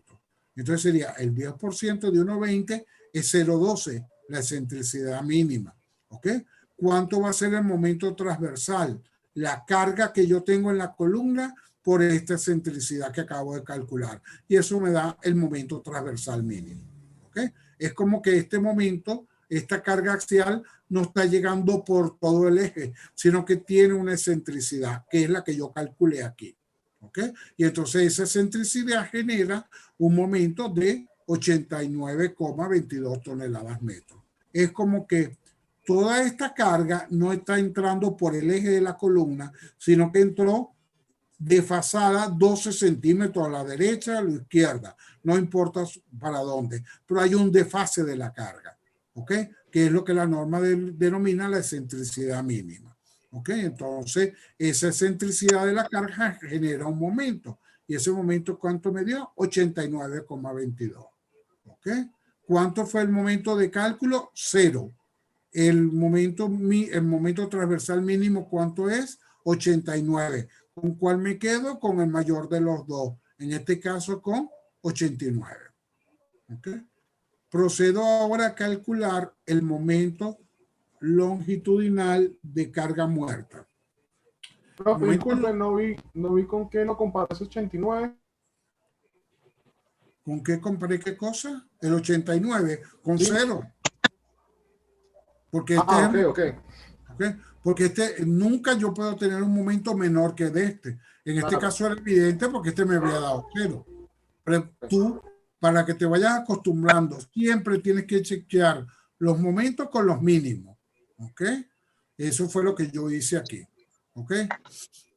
Entonces sería el 10% de 1,20 es 0,12, la excentricidad mínima. ¿Ok? ¿Cuánto va a ser el momento transversal? La carga que yo tengo en la columna por esta excentricidad que acabo de calcular. Y eso me da el momento transversal mínimo. ¿Ok? Es como que este momento, esta carga axial, no está llegando por todo el eje, sino que tiene una excentricidad, que es la que yo calculé aquí. ¿Ok? Y entonces esa excentricidad genera un momento de 89,22 toneladas metros. Es como que toda esta carga no está entrando por el eje de la columna, sino que entró desfasada 12 centímetros a la derecha, a la izquierda. No importa para dónde, pero hay un desfase de la carga. ¿Ok? Que es lo que la norma denomina la excentricidad mínima. ¿Ok? Entonces, esa excentricidad de la carga genera un momento. Y ese momento, ¿cuánto me dio? 89,22. ¿Ok? ¿Cuánto fue el momento de cálculo? 0. El momento transversal mínimo, ¿cuánto es? 89. ¿Con cuál me quedo? Con el mayor de los dos. En este caso, con 89. ¿Ok? Procedo ahora a calcular el momento longitudinal de carga muerta. Profe, disculpe, no vi con qué lo comparas 89. ¿Con qué comparé qué cosa? El 89, con 0. Porque porque nunca yo puedo tener un momento menor que de este. En este caso era evidente porque este me había dado 0. Pero tú, para que te vayas acostumbrando, siempre tienes que chequear los momentos con los mínimos. ¿Ok? Eso fue lo que yo hice aquí. ¿Ok?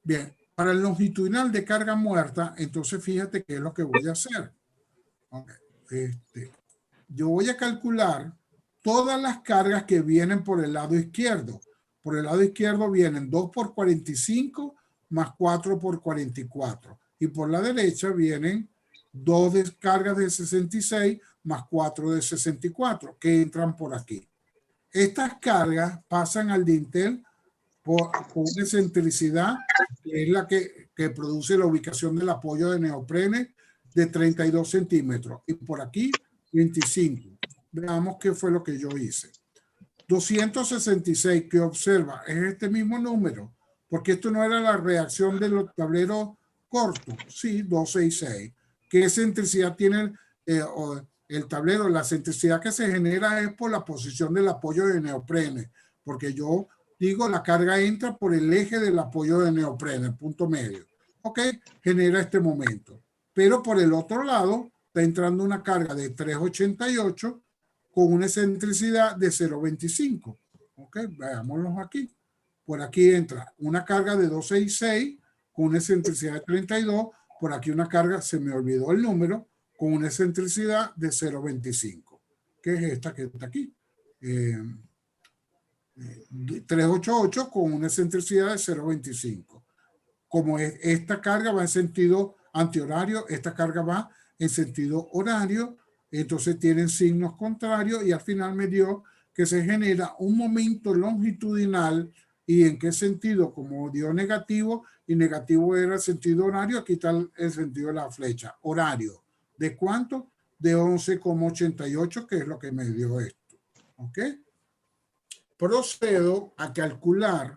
Bien, para el longitudinal de carga muerta, entonces fíjate qué es lo que voy a hacer. Okay. Yo voy a calcular todas las cargas que vienen por el lado izquierdo. Por el lado izquierdo vienen 2 por 45 más 4 por 44. Y por la derecha vienen 2 cargas de 66 más 4 de 64 que entran por aquí. Estas cargas pasan al dintel por una excentricidad que es la que produce la ubicación del apoyo de neoprene de 32 centímetros. Y por aquí 25. Veamos qué fue lo que yo hice. 266 que observa es este mismo número, porque esto no era la reacción de los tableros cortos. Sí, 266. ¿Qué excentricidad tiene el tablero? La excentricidad que se genera es por la posición del apoyo de neoprene, porque yo digo la carga entra por el eje del apoyo de neoprene, el punto medio. Ok, genera este momento. Pero por el otro lado está entrando una carga de 388 con una excentricidad de 0,25. Ok, veámoslos aquí. Por aquí entra una carga de 266 con una excentricidad de 32. Por aquí una carga, se me olvidó el número, con una excentricidad de 0,25. Que es esta que está aquí. 388 con una excentricidad de 0,25. Como esta carga va en sentido antihorario, esta carga va en sentido horario, entonces tienen signos contrarios y al final me dio que se genera un momento longitudinal. ¿Y en qué sentido? Como dio negativo y negativo era el sentido horario, aquí está el sentido de la flecha. Horario. ¿De cuánto? De 11,88, que es lo que me dio esto. ¿Ok? procedo a calcular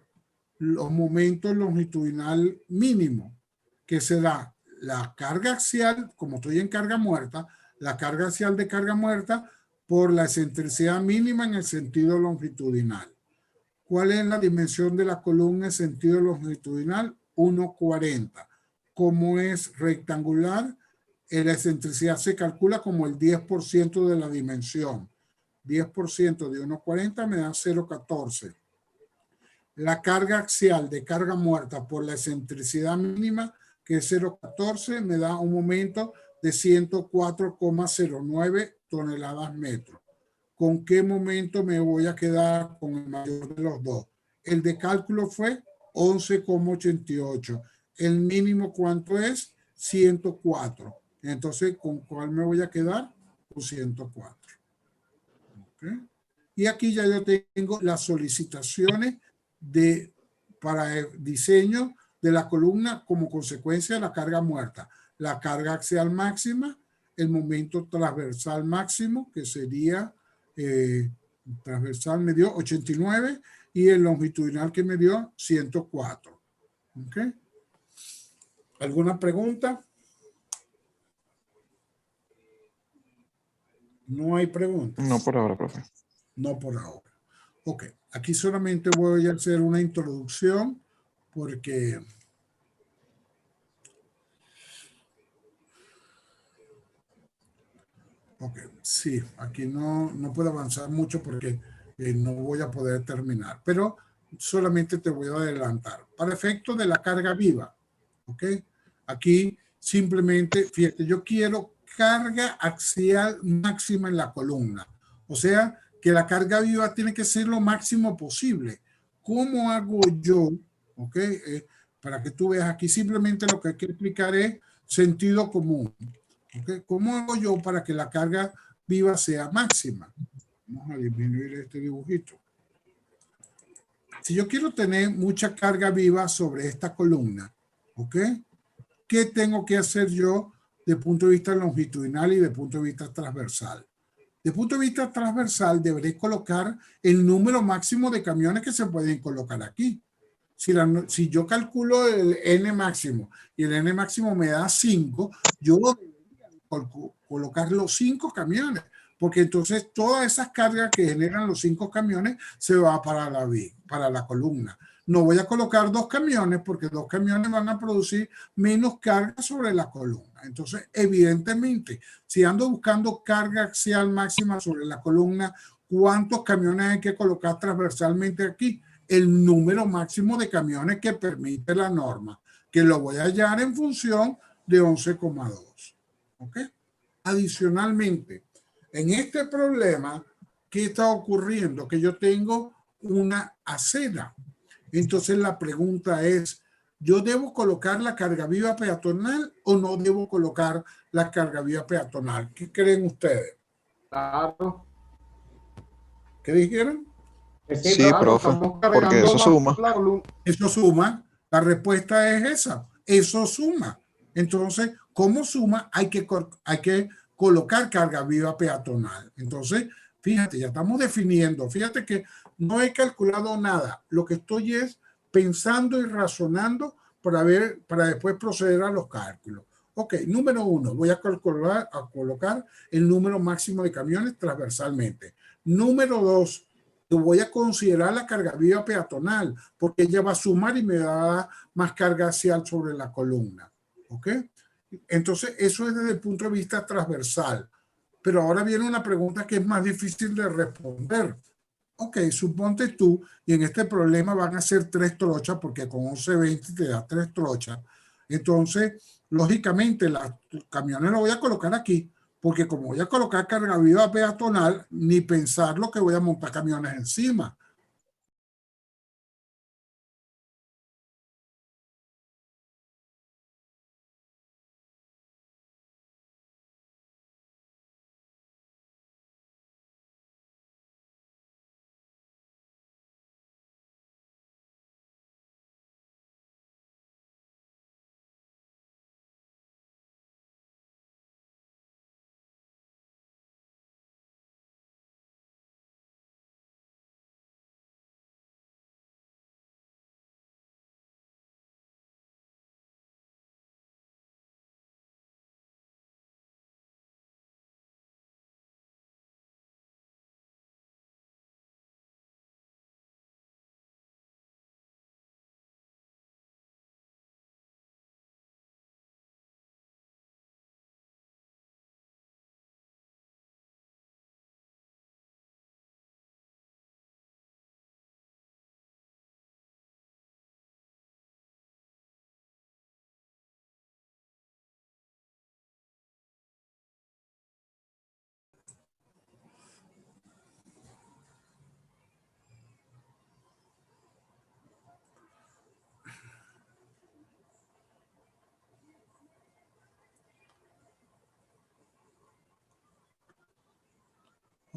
los momentos longitudinal mínimo, que será la carga axial, como estoy en carga muerta, la carga axial de carga muerta por la excentricidad mínima en el sentido longitudinal. ¿Cuál es la dimensión de la columna en sentido longitudinal? 1,40. Como es rectangular, la excentricidad se calcula como el 10% de la dimensión. 10% de 1,40 me da 0,14. La carga axial de carga muerta por la excentricidad mínima, que es 0,14, me da un momento de 104,09 toneladas metro. ¿Con qué momento me voy a quedar con el mayor de los dos? El de cálculo fue 11,88. El mínimo, ¿cuánto es? 104. Entonces, ¿con cuál me voy a quedar? Con 104. ¿Okay? Y aquí ya yo tengo las solicitaciones para el diseño de la columna como consecuencia de la carga muerta. La carga axial máxima, el momento transversal máximo, que sería transversal me dio 89 y el longitudinal que me dio 104. ¿Okay? ¿Alguna pregunta? No hay preguntas. No por ahora, profe. No por ahora. Ok, aquí solamente voy a hacer una introducción porque ok, sí, aquí no puedo avanzar mucho porque no voy a poder terminar, pero solamente te voy a adelantar. Para efectos de la carga viva, ok, aquí simplemente, fíjate, yo quiero carga axial máxima en la columna, o sea, que la carga viva tiene que ser lo máximo posible. ¿Cómo hago yo? Ok, para que tú veas aquí, simplemente lo que hay que explicar es sentido común. ¿Okay? ¿Cómo hago yo para que la carga viva sea máxima? Vamos a disminuir este dibujito. Si yo quiero tener mucha carga viva sobre esta columna, ¿ok? ¿Qué tengo que hacer yo de punto de vista longitudinal y de punto de vista transversal? De punto de vista transversal deberé colocar el número máximo de camiones que se pueden colocar aquí. Si yo calculo el N máximo y el N máximo me da 5, yo colocar los 5 camiones, porque entonces todas esas cargas que generan los 5 camiones se va para la columna. No voy a colocar 2 camiones porque 2 camiones van a producir menos carga sobre la columna. Entonces, evidentemente, si ando buscando carga axial máxima sobre la columna, ¿cuántos camiones hay que colocar transversalmente aquí? El número máximo de camiones que permite la norma, que lo voy a hallar en función de 11,2. ¿Ok? Adicionalmente, en este problema, ¿qué está ocurriendo? Que yo tengo una acera. Entonces la pregunta es, ¿yo debo colocar la carga viva peatonal o no debo colocar la carga viva peatonal? ¿Qué creen ustedes? Claro. ¿Qué dijeron? Sí, Claro, profe, estamos porque cargando eso más suma. la columna. Eso suma. La respuesta es esa. Eso suma. Entonces, ¿cómo suma? Hay que colocar carga viva peatonal. Entonces, fíjate, ya estamos definiendo. Fíjate que no he calculado nada. Lo que estoy es pensando y razonando para después proceder a los cálculos. Ok, número 1, voy a colocar el número máximo de camiones transversalmente. Número 2, voy a considerar la carga viva peatonal porque ella va a sumar y me da más carga axial sobre la columna. ¿Ok? Entonces, eso es desde el punto de vista transversal. Pero ahora viene una pregunta que es más difícil de responder. Ok, suponte tú, y en este problema van a ser 3 trochas, porque con 11,20 te da 3 trochas. Entonces, lógicamente, los camiones los voy a colocar aquí, porque como voy a colocar carga viva peatonal, ni pensar lo que voy a montar camiones encima.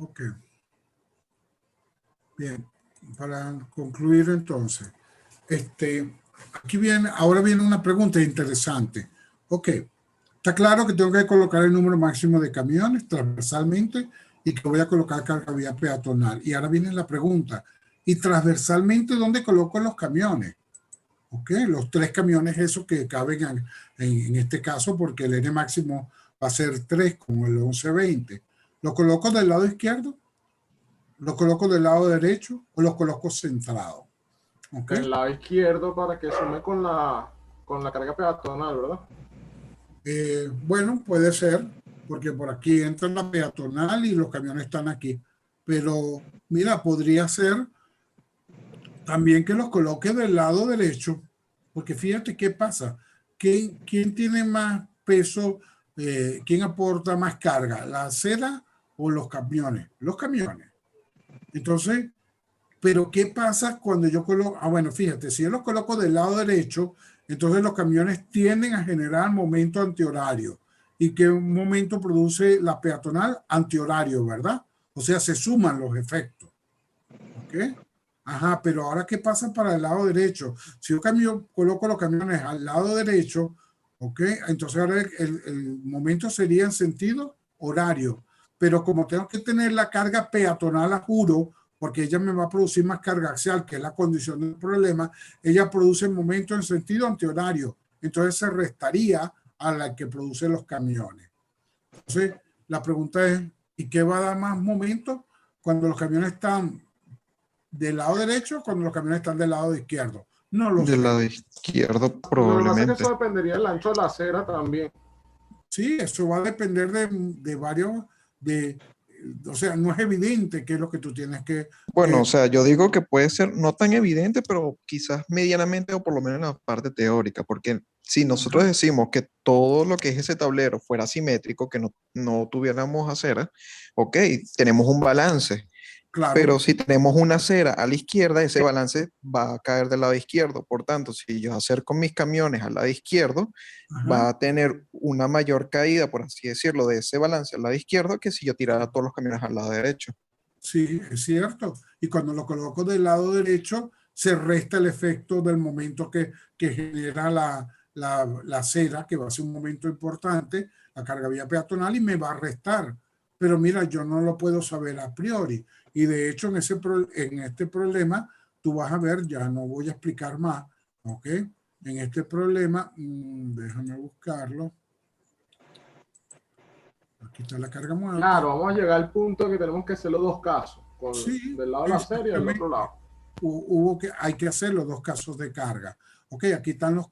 Ok. Bien, para concluir entonces, ahora viene una pregunta interesante. Ok, está claro que tengo que colocar el número máximo de camiones transversalmente y que voy a colocar carga vía peatonal. Y ahora viene la pregunta, ¿y transversalmente dónde coloco los camiones? Ok, los 3 camiones esos que caben en este caso, porque el N máximo va a ser 3 como el 1120. ¿Lo coloco del lado izquierdo? ¿Lo coloco del lado derecho o lo coloco centrado? ¿Okay? Del lado izquierdo para que sume con la carga peatonal, ¿verdad? Bueno, puede ser, porque por aquí entra la peatonal y los camiones están aquí. Pero mira, podría ser también que los coloque del lado derecho, porque fíjate qué pasa. ¿Quién tiene más peso? ¿Quién aporta más carga? ¿La acera o los camiones? Los camiones. Entonces, pero ¿qué pasa cuando yo coloco? Bueno, fíjate, si yo los coloco del lado derecho, entonces los camiones tienden a generar momento antihorario. ¿Y qué momento produce la peatonal? Antihorario, ¿verdad? O sea, se suman los efectos. ¿Ok? Ajá, pero ahora ¿qué pasa para el lado derecho? Si yo coloco los camiones al lado derecho, ¿ok? Entonces ahora el momento sería en sentido horario. Pero como tengo que tener la carga peatonal a juro, porque ella me va a producir más carga axial, que es la condición del problema, ella produce el momento en sentido antihorario. Entonces se restaría a la que producen los camiones. Entonces, la pregunta es, ¿y qué va a dar más momento cuando los camiones están del lado derecho o cuando los camiones están del lado izquierdo? No lo sé. Del lado izquierdo, Lo que pasa es probablemente. que eso dependería del ancho de la acera también. Sí, eso va a depender de varios, o sea, no es evidente qué es lo que tú tienes que... Bueno, o sea, yo digo que puede ser no tan evidente, pero quizás medianamente o por lo menos en la parte teórica, porque si nosotros decimos que todo lo que es ese tablero fuera simétrico, que no tuviéramos acera, ok, tenemos un balance. Claro. Pero si tenemos una acera a la izquierda, ese balance va a caer del lado izquierdo. Por tanto, si yo acerco mis camiones al lado izquierdo, va a tener una mayor caída, por así decirlo, de ese balance al lado izquierdo que si yo tirara todos los camiones al lado derecho. Sí, es cierto. Y cuando lo coloco del lado derecho, se resta el efecto del momento que genera la acera, que va a ser un momento importante, la carga vía peatonal, y me va a restar. Pero mira, yo no lo puedo saber a priori. Y de hecho, en este problema, tú vas a ver, ya no voy a explicar más, ¿ok? En este problema, déjame buscarlo. Aquí está la carga muerta. Claro, vamos a llegar al punto que tenemos que hacer los 2 casos, del lado de la acera y del otro lado. Hay que hacer los 2 casos de carga. Ok, aquí están los